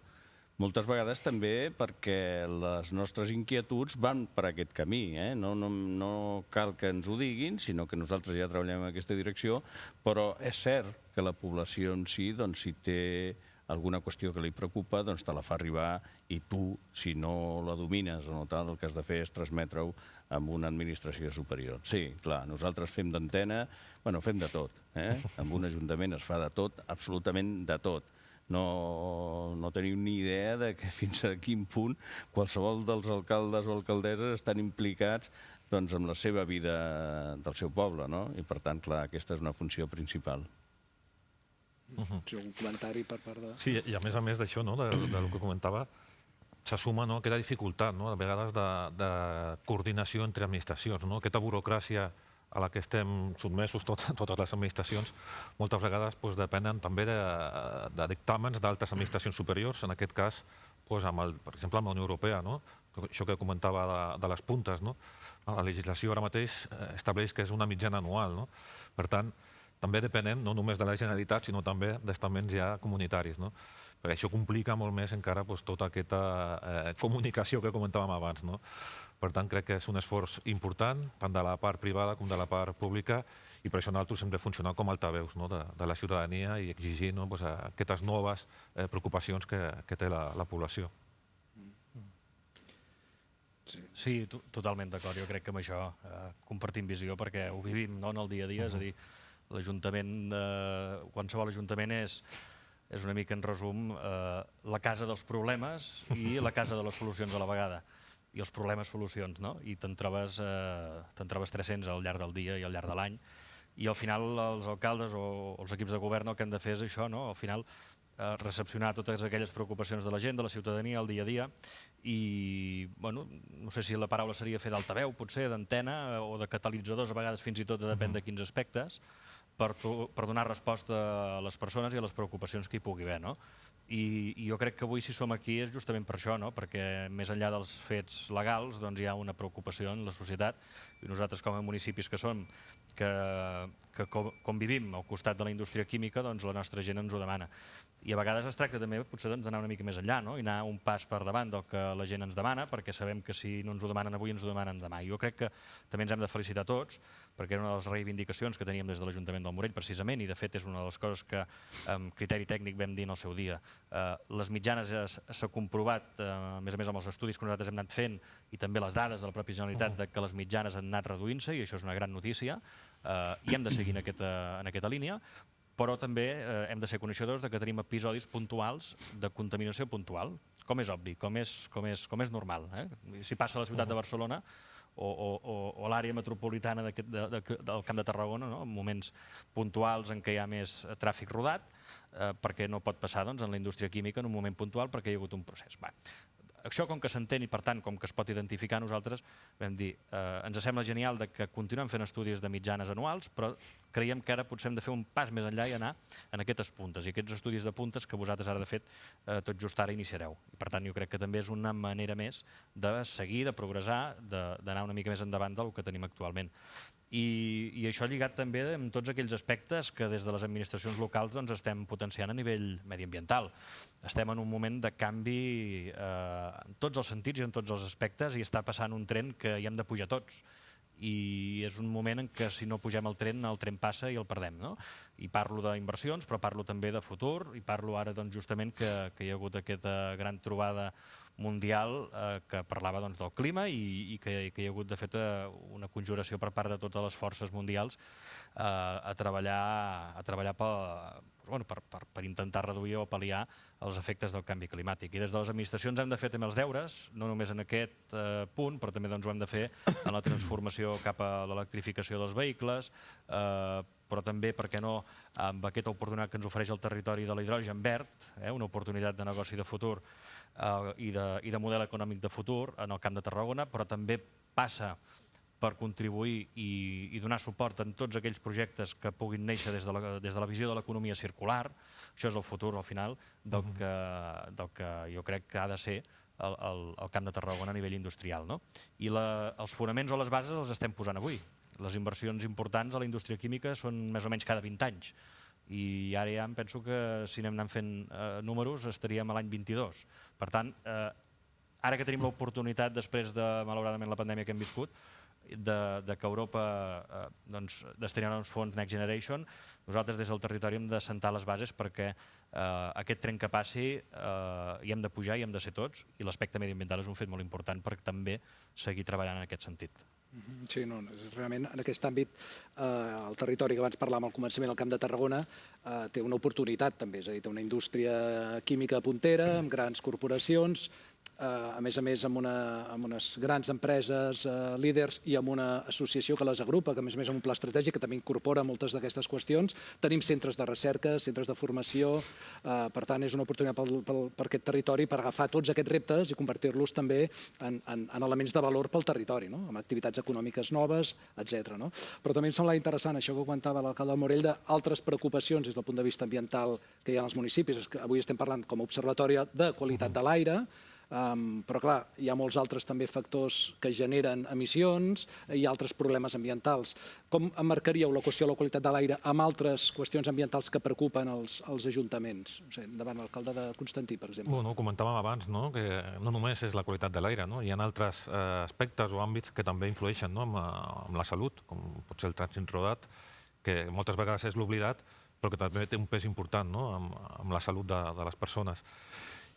Moltes vegades també perquè les nostres inquietuds van per aquest camí. No cal que ens ho diguin, sinó que nosaltres ja treballem en aquesta direcció, però és cert que la població en si, si té alguna qüestió que li preocupa, te la fa arribar, i tu, si no la domines o no tal, el que has de fer és transmetre-ho amb una administració superior. Sí, clar, nosaltres fem d'antena, fem de tot. Amb un ajuntament es fa de tot, absolutament de tot. No tenim ni idea de fins a quin punt qualsevol dels alcaldes o alcaldesses estan implicats en la seva vida del seu poble, i per tant, clar, aquesta és una funció principal. Un comentari per part de... Sí, i a més d'això, del que comentava, s'assuma aquesta dificultat, a vegades de coordinació entre administracions, aquesta burocràcia a la que estem sotmesos totes les administracions, moltes vegades depenen també de dictàmens d'altres administracions superiors, en aquest cas, per exemple, amb la Unió Europea, això que comentava de les puntes. La legislació ara mateix estableix que és una mitjana anual. Per tant, també depenem no només de la Generalitat, sinó també d'estaments ja comunitaris. Perquè això complica molt més encara tota aquesta comunicació que comentàvem abans. Per tant, crec que és un esforç important, tant de la part privada com de la part pública, i per això nosaltres hem de funcionar com altaveus de la ciutadania i exigir aquestes noves preocupacions que té la població. Sí, totalment d'acord. Jo crec que amb això compartim visió perquè ho vivim en el dia a dia. És a dir, l'Ajuntament, qualsevol ajuntament és una mica, en resum, la casa dels problemes i la casa de les solucions a la vegada. I els problemes, solucions, i te'n trobes 300 al llarg del dia i al llarg de l'any. I al final els alcaldes o els equips de govern el que han de fer és això, al final recepcionar totes aquelles preocupacions de la gent, de la ciutadania, al dia a dia, i no sé si la paraula seria fer d'altaveu, potser, d'antena o de catalitzadors, a vegades fins i tot depèn de quins aspectes, per donar resposta a les persones i a les preocupacions que hi pugui haver. I jo crec que avui si som aquí és justament per això, perquè més enllà dels fets legals hi ha una preocupació en la societat i nosaltres com a municipis que som, que convivim al costat de la indústria química, la nostra gent ens ho demana. I a vegades es tracta també potser d'anar una mica més enllà i anar un pas per davant del que la gent ens demana, perquè sabem que si no ens ho demanen avui ens ho demanen demà. Jo crec que també ens hem de felicitar tots, perquè era una de les reivindicacions que teníem des de l'Ajuntament del Morell, precisament, i de fet és una de les coses que amb criteri tècnic vam dir en el seu dia. Les mitjanes s'ha comprovat, a més amb els estudis que nosaltres hem anat fent i també les dades de la pròpia Generalitat, que les mitjanes han anat reduint-se i això és una gran notícia i hem de seguir en aquesta línia, però també hem de ser coneixedors que tenim episodis puntuals de contaminació puntual, com és obvi, com és normal. Si passa a la ciutat de Barcelona o a l'àrea metropolitana del Camp de Tarragona, en moments puntuals en què hi ha més tràfic rodat, perquè no pot passar en la indústria química en un moment puntual perquè hi ha hagut un procés. Això com que s'entén i per tant com que es pot identificar, nosaltres vam dir ens sembla genial que continuem fent estudis de mitjanes anuals, però creiem que ara potser hem de fer un pas més enllà i anar en aquestes puntes i aquests estudis de puntes que vosaltres ara de fet tot just ara iniciareu. I per tant jo crec que també és una manera més de seguir, de progressar, d'anar una mica més endavant del que tenim actualment. I això lligat també amb tots aquells aspectes que des de les administracions locals estem potenciant a nivell mediambiental. Estem en un moment de canvi en tots els sentits i en tots els aspectes i està passant un tren que hi hem de pujar tots. I és un moment en què si no pugem el tren passa i el perdem. I parlo d'inversions, però parlo també de futur i parlo ara justament que hi ha hagut aquesta gran trobada mundial que parlava del clima i que hi ha hagut de fet una conjuració per part de totes les forces mundials a treballar per intentar reduir o pal·liar els efectes del canvi climàtic. I des de les administracions hem de fer també els deures, no només en aquest punt, però també ho hem de fer en la transformació cap a l'electrificació dels vehicles, però també, per què no, amb aquesta oportunitat que ens ofereix el territori de l'hidrogen verd, una oportunitat de negoci de futur i de model econòmic de futur en el Camp de Tarragona, però també passa per contribuir i donar suport en tots aquells projectes que puguin néixer des de la visió de l'economia circular. Això és el futur, al final, del que jo crec que ha de ser el Camp de Tarragona a nivell industrial. I els fonaments o les bases els estem posant avui. Les inversions importants a la indústria química són més o menys cada 20 anys. I ara ja em penso que si anem anant fent números estaríem a l'any 22. Per tant, ara que tenim l'oportunitat, després de, malauradament, la pandèmia que hem viscut, que Europa destinarà uns fons Next Generation, nosaltres des del territori hem de sentar les bases perquè aquest tren que passi hi hem de pujar i hem de ser tots, i l'aspecte mediambiental és un fet molt important per també seguir treballant en aquest sentit. Sí, realment en aquest àmbit el territori que abans parlàvem al començament, el Camp de Tarragona, té una oportunitat també, és a dir, té una indústria química puntera, amb grans corporacions, a més amb unes grans empreses líders i amb una associació que les agrupa, que a més amb un pla estratègic que també incorpora moltes d'aquestes qüestions. Tenim centres de recerca, centres de formació, per tant és una oportunitat per aquest territori per agafar tots aquests reptes i convertir-los també en elements de valor pel territori, amb activitats econòmiques noves, etc. Però també em sembla interessant això que comentava l'alcalde del Morell d'altres preocupacions des del punt de vista ambiental que hi ha als municipis. Avui estem parlant com a observatori de qualitat de l'aire, però clar, hi ha molts altres també factors que generen emissions i altres problemes ambientals. Com emmarcaríeu la qüestió de la qualitat de l'aire amb altres qüestions ambientals que preocupen els ajuntaments? Davant l'alcalde de Constantí, per exemple. Bueno, comentàvem abans que no només és la qualitat de l'aire, hi ha altres aspectes o àmbits que també influeixen amb la salut, com pot ser el trànsit rodat, que moltes vegades és l'oblidat, però que també té un pes important amb la salut de les persones.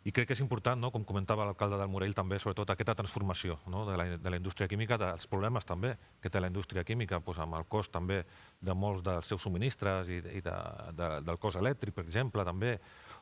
I crec que és important, com comentava l'alcalde del Morell, també, sobretot aquesta transformació de la indústria química, dels problemes també que té la indústria química, amb el cost també de molts dels seus subministres i del cost elèctric, per exemple, també,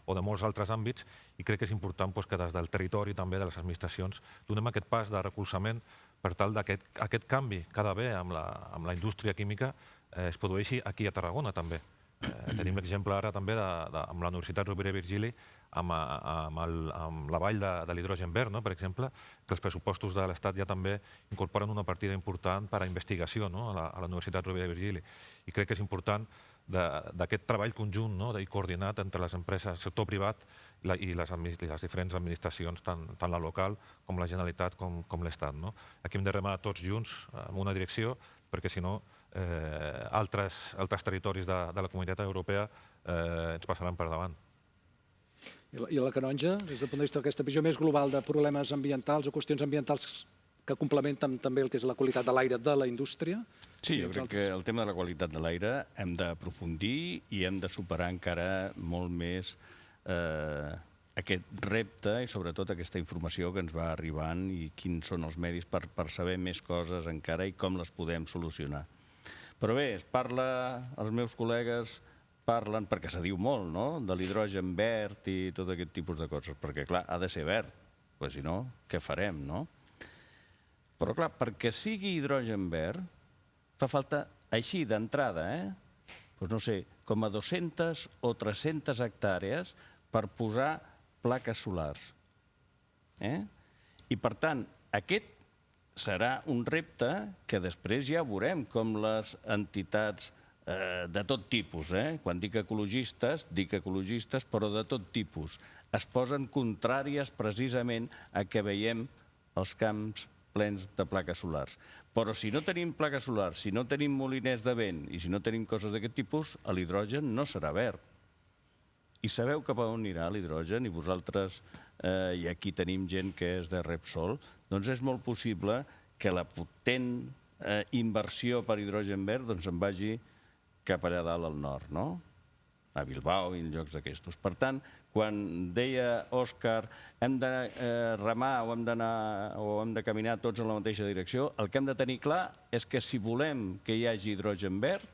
o de molts altres àmbits, i crec que és important que des del territori també de les administracions donem aquest pas de recolzament per tal que aquest canvi que ha d'haver amb la indústria química es produeixi aquí a Tarragona també. Tenim l'exemple ara també amb la Universitat Rovira i Virgili amb la vall de l'hidrogen verd, per exemple, que els pressupostos de l'Estat ja també incorporen una partida important per a investigació a la Universitat Rovira i Virgili. I crec que és important d'aquest treball conjunt i coordinat entre les empreses, el sector privat i les diferents administracions, tant la local com la Generalitat com l'Estat. Aquí hem de remar tots junts en una direcció, perquè si no altres territoris de la Comunitat Europea ens passaran per davant. I la Canonja, des del punt de vista d'aquesta visió més global de problemes ambientals o qüestions ambientals que complementen també el que és la qualitat de l'aire de la indústria? Sí, jo crec que el tema de la qualitat de l'aire hem d'aprofundir i hem de superar encara molt més aquest repte i sobretot aquesta informació que ens va arribant i quins són els medis per saber més coses encara i com les podem solucionar. Però bé, els meus col·legues parlen, perquè se diu molt, de l'hidrogen verd i tot aquest tipus de coses, perquè clar, ha de ser verd, perquè si no, què farem, no? Però clar, perquè sigui hidrogen verd, fa falta, així d'entrada, doncs no sé, com a 200 o 300 hectàrees per posar plaques solars. I per tant, aquest serà un repte que després ja veurem com les entitats de tot tipus, quan dic ecologistes, però de tot tipus, es posen contràries precisament a que veiem els camps plens de plaques solars. Però si no tenim plaques solars, si no tenim moliners de vent i si no tenim coses d'aquest tipus, l'hidrogen no serà verd. I sabeu cap a on anirà l'hidrogen? I vosaltres, i aquí tenim gent que és de Repsol, doncs és molt possible que la potent inversió per hidrogen verd en vagi cap allà dalt al nord, a Bilbao i en llocs d'aquestos. Per tant, quan deia Òscar hem de remar o hem de caminar tots en la mateixa direcció, el que hem de tenir clar és que si volem que hi hagi hidrogen verd,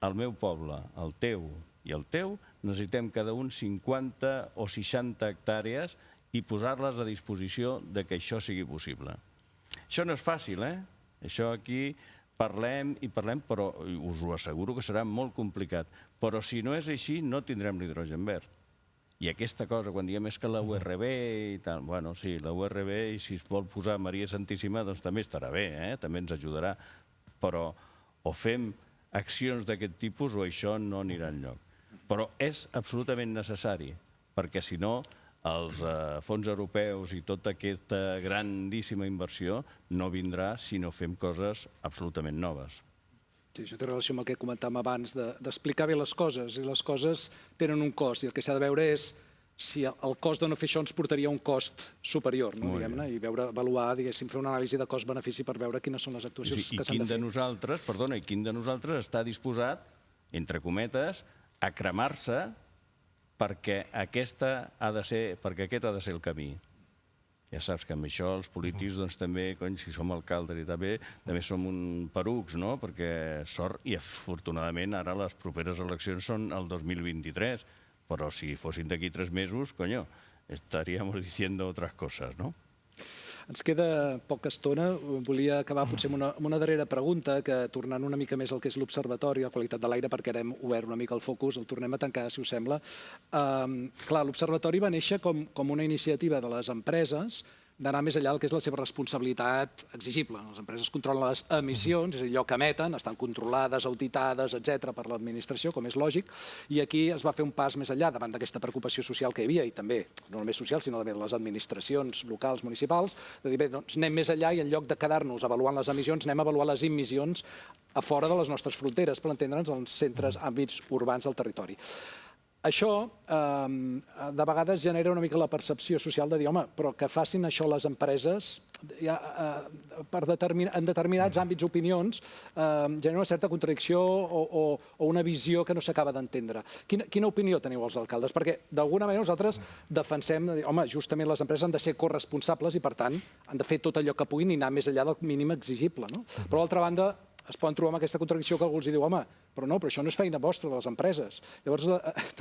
al meu poble, el teu i el teu, necessitem cada un 50 o 60 hectàrees i posar-les a disposició que això sigui possible. Això no és fàcil, Això aquí parlem i parlem, però us ho asseguro que serà molt complicat. Però si no és així, no tindrem l'hidrogen verd. I aquesta cosa, quan diem és que la URB i tal, bueno, sí, la URB, i si es vol posar Maria Santíssima, doncs també estarà bé, també ens ajudarà. Però o fem accions d'aquest tipus o això no anirà enlloc. Però és absolutament necessari, perquè si no els fons europeus i tota aquesta grandíssima inversió no vindrà si no fem coses absolutament noves. Sí, això té relació amb el que comentàvem abans, d'explicar bé les coses, i les coses tenen un cost, i el que s'ha de veure és si el cost de no fer això ens portaria a un cost superior, diguem-ne, i avaluar, diguéssim, fer una anàlisi de cost-benefici per veure quines són les actuacions que s'han de fer. I quin de nosaltres està disposat, entre cometes, a cremar-se perquè aquest ha de ser el camí. Ja saps que amb això els polítics també, si som alcaldes i també som un perucs, perquè sort, i afortunadament ara les properes eleccions són el 2023, però si fossin d'aquí 3 mesos, estaríamos diciendo otras cosas, ¿no? Ens queda poca estona. Volia acabar potser amb una darrera pregunta, que tornant una mica més al que és l'Observatori de Qualitat de l'Aire, perquè ara hem obert una mica el focus, el tornem a tancar, si us sembla. Clar, l'Observatori va néixer com una iniciativa de les empreses d'anar més enllà del que és la seva responsabilitat exigible. Les empreses controlen les emissions, és a dir, allò que emeten, estan controlades, auditades, etc. per l'administració, com és lògic, i aquí es va fer un pas més enllà davant d'aquesta preocupació social que hi havia, i també, no només social, sinó també de les administracions locals, municipals, de dir, bé, doncs anem més enllà i en lloc de quedar-nos avaluant les emissions, anem a avaluar les emissions a fora de les nostres fronteres, per entendre'ns, als centres, àmbits urbans del territori. Això, de vegades, genera una mica la percepció social de dir, home, però que facin això les empreses en determinats àmbits o opinions genera una certa contradicció o una visió que no s'acaba d'entendre. Quina opinió teniu els alcaldes? Perquè, d'alguna manera, nosaltres defensem, home, justament les empreses han de ser corresponsables i, per tant, han de fer tot allò que puguin i anar més enllà del mínim exigible. Però, d'altra banda, es poden trobar amb aquesta contradicció que algú els diu, home, però això no és feina vostra de les empreses. Llavors,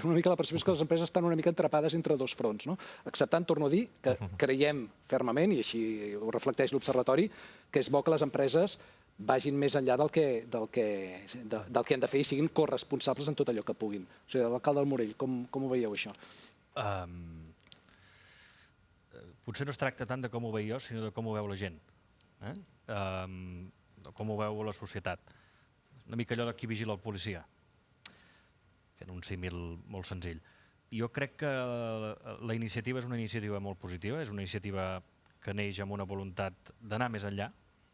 una mica la percepció és que les empreses estan una mica atrapades entre dos fronts, acceptant, torno a dir, que creiem fermament, i així ho reflecteix l'Observatori, que és bo que les empreses vagin més enllà del que han de fer i siguin corresponsables en tot allò que puguin. O sigui, l'alcalde del Morell, com ho veieu, això? Potser no es tracta tant de com ho veig jo, sinó de com ho veu la gent. Com ho veu la societat. Una mica allò de qui vigila el policia. en un símil molt senzill. Jo crec que la iniciativa és una iniciativa molt positiva, és una iniciativa que neix amb una voluntat d'anar més enllà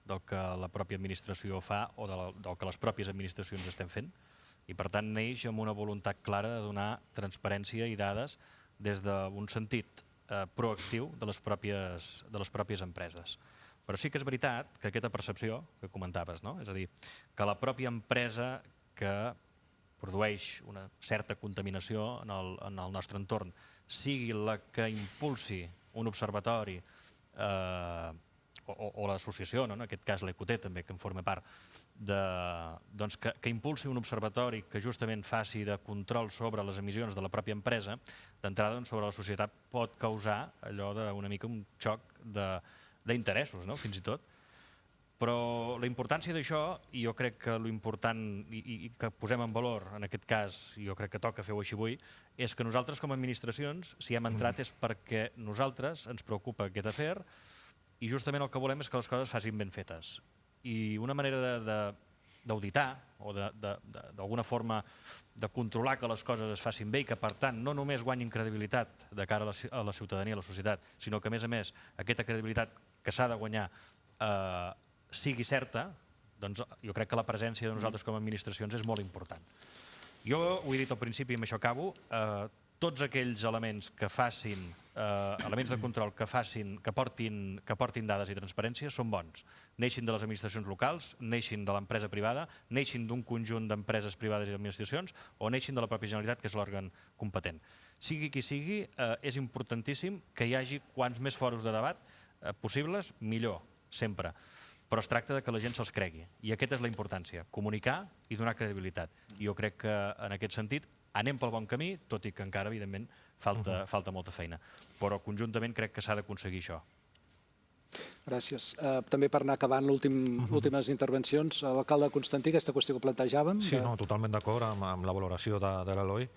del que la pròpia administració fa o del que les pròpies administracions estem fent, i per tant neix amb una voluntat clara de donar transparència i dades des d'un sentit proactiu de les pròpies empreses. Però sí que és veritat que aquesta percepció que comentaves, no? És a dir, que la pròpia empresa que produeix una certa contaminació en el nostre entorn sigui la que impulsi un observatori o l'associació, en aquest cas l'EQT també, que en forma part, que impulsi un observatori que justament faci de control sobre les emissions de la pròpia empresa, d'entrada sobre la societat pot causar allò d'una mica un xoc d'interessos, fins i tot. Però la importància d'això, i jo crec que l'important i que posem en valor, en aquest cas, i jo crec que toca fer-ho així avui, és que nosaltres com a administracions, si hem entrat és perquè nosaltres ens preocupa aquest afer i justament el que volem és que les coses facin ben fetes. I una manera d'auditar o d'alguna forma de controlar que les coses es facin bé i que per tant no només guanyin credibilitat de cara a la ciutadania, a la societat, sinó que a més aquesta credibilitat que s'ha de guanyar sigui certa, doncs jo crec que la presència de nosaltres com a administracions és molt important. Jo ho he dit al principi i amb això acabo, tots aquells elements que facin, elements de control que portin dades i transparència són bons. Neixin de les administracions locals, neixin de l'empresa privada, neixin d'un conjunt d'empreses privades i d'administracions o neixin de la pròpia Generalitat, que és l'òrgan competent. Sigui qui sigui, és importantíssim que hi hagi quants més fòrums de debat possibles, millor, sempre. Però es tracta que la gent se'ls cregui. I aquesta és la importància, comunicar i donar credibilitat. I jo crec que en aquest sentit anem pel bon camí, tot i que encara, evidentment, falta molta feina. Però conjuntament crec que s'ha d'aconseguir això. Gràcies. També per anar acabant últimes intervencions, l'alcalde Constantí, aquesta qüestió que plantejàvem. Sí, totalment d'acord amb la valoració de l'Eloi.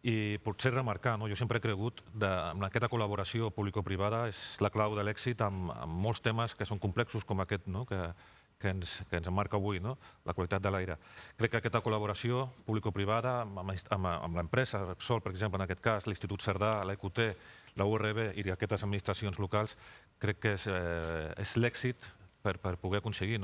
I potser remarcar, jo sempre he cregut que aquesta col·laboració público-privada és la clau de l'èxit en molts temes que són complexos com aquest que ens marca avui, la qualitat de l'aire. Crec que aquesta col·laboració público-privada amb l'empresa, Repsol, per exemple, en aquest cas, l'Institut Cerdà, l'EQT, la URB i aquestes administracions locals, crec que és l'èxit per poder aconseguir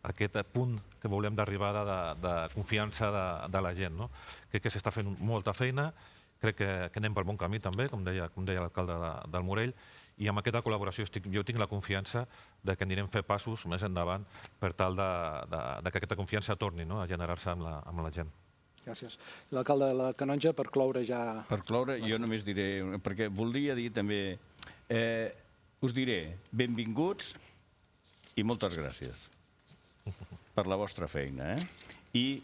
aquest punt que volem d'arribada de confiança de la gent. Crec que s'està fent molta feina, crec que anem pel bon camí també, com deia l'alcalde del Morell, i amb aquesta col·laboració jo tinc la confiança que anirem a fer passos més endavant per tal que aquesta confiança torni a generar-se amb la gent. Gràcies. L'alcalde de la Canonja, per cloure ja... Per cloure, jo només diré, perquè voldria dir també, us diré benvinguts i moltes gràcies per la vostra feina. I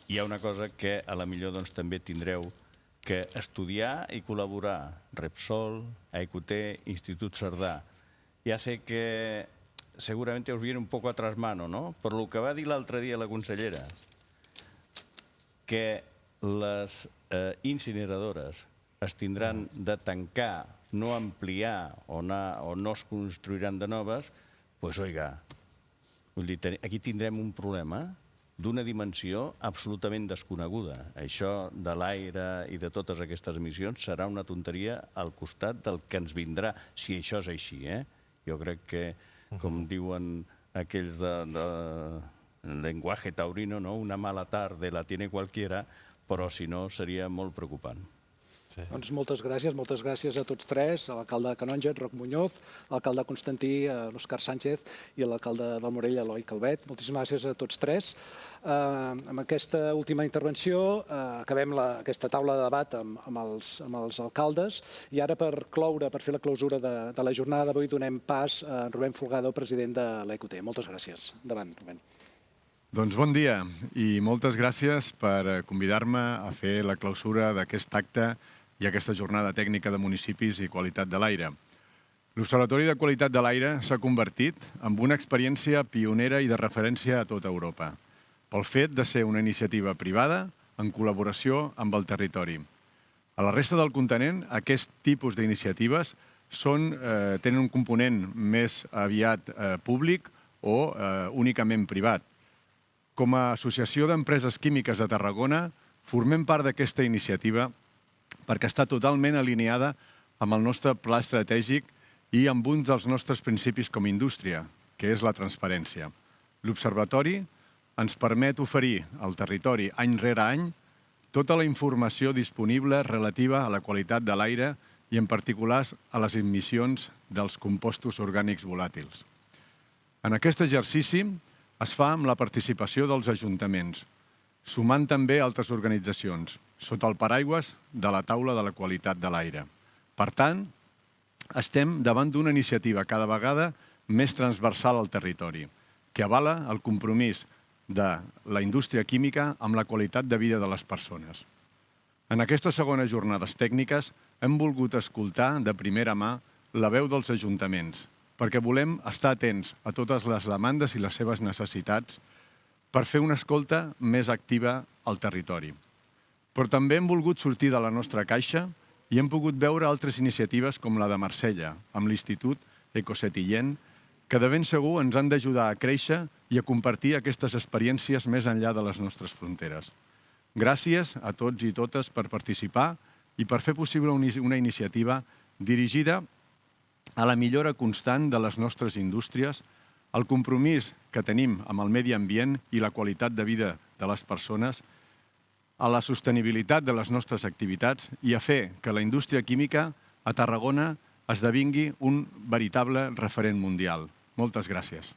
hi ha una cosa que a la millor també tindreu que estudiar i col·laborar. Repsol, EQT, Institut Cerdà. Ja sé que seguramente os viene un poco atrás mano, ¿no? Però el que va dir l'altre dia la consellera, que les incineradores es tindran de tancar, no ampliar o no es construiran de noves, doncs, oiga, aquí tindrem un problema d'una dimensió absolutament desconeguda. Això de l'aire i de totes aquestes emissions serà una tonteria al costat del que ens vindrà, si això és així. Jo crec que, com diuen aquells de lenguaje taurino, una mala tarde la tiene cualquiera, però si no seria molt preocupant. Doncs moltes gràcies a tots tres, a l'alcalde de Canonja, Roc Muñoz, a l'alcalde Constantí, l'Òscar Sánchez, i a l'alcalde del Morell, Eloi Calvet. Moltíssimes gràcies a tots tres. Amb aquesta última intervenció acabem aquesta taula de debat amb els alcaldes i ara per fer la clausura de la jornada d'avui donem pas a Rubén Folgado, president de l'EQT. Moltes gràcies. Endavant, Rubén. Doncs bon dia i moltes gràcies per convidar-me a fer la clausura d'aquest acte i aquesta jornada tècnica de municipis i qualitat de l'aire. L'Observatori de Qualitat de l'Aire s'ha convertit en una experiència pionera i de referència a tota Europa, pel fet de ser una iniciativa privada en col·laboració amb el territori. A la resta del continent, aquest tipus d'iniciatives tenen un component més aviat públic o únicament privat. Com a Associació d'Empreses Químiques de Tarragona, Formem part d'aquesta iniciativa perquè està totalment alineada amb el nostre pla estratègic i amb un dels nostres principis com a indústria, que és la transparència. L'Observatori ens permet oferir al territori any rere any tota la informació disponible relativa a la qualitat de l'aire i en particular a les emissions dels compostos orgànics volàtils. En aquest exercici es fa amb la participació dels ajuntaments, sumant també altres organitzacions, sota el paraigües de la taula de la qualitat de l'aire. Per tant, estem davant d'una iniciativa cada vegada més transversal al territori, que avala el compromís de la indústria química amb la qualitat de vida de les persones. En aquestes segones jornades tècniques hem volgut escoltar de primera mà la veu dels ajuntaments, perquè volem estar atents a totes les demandes i les seves necessitats per fer una escolta més activa al territori. Però també hem volgut sortir de la nostra caixa i hem pogut veure altres iniciatives com la de Marsella, amb l'Institut Ecossetillent, que de ben segur ens han d'ajudar a créixer i a compartir aquestes experiències més enllà de les nostres fronteres. Gràcies a tots i totes per participar i per fer possible una iniciativa dirigida a la millora constant de les nostres indústries, al compromís que tenim amb el medi ambient i la qualitat de vida de les persones, a la sostenibilitat de les nostres activitats i a fer que la indústria química a Tarragona esdevingui un veritable referent mundial. Moltes gràcies.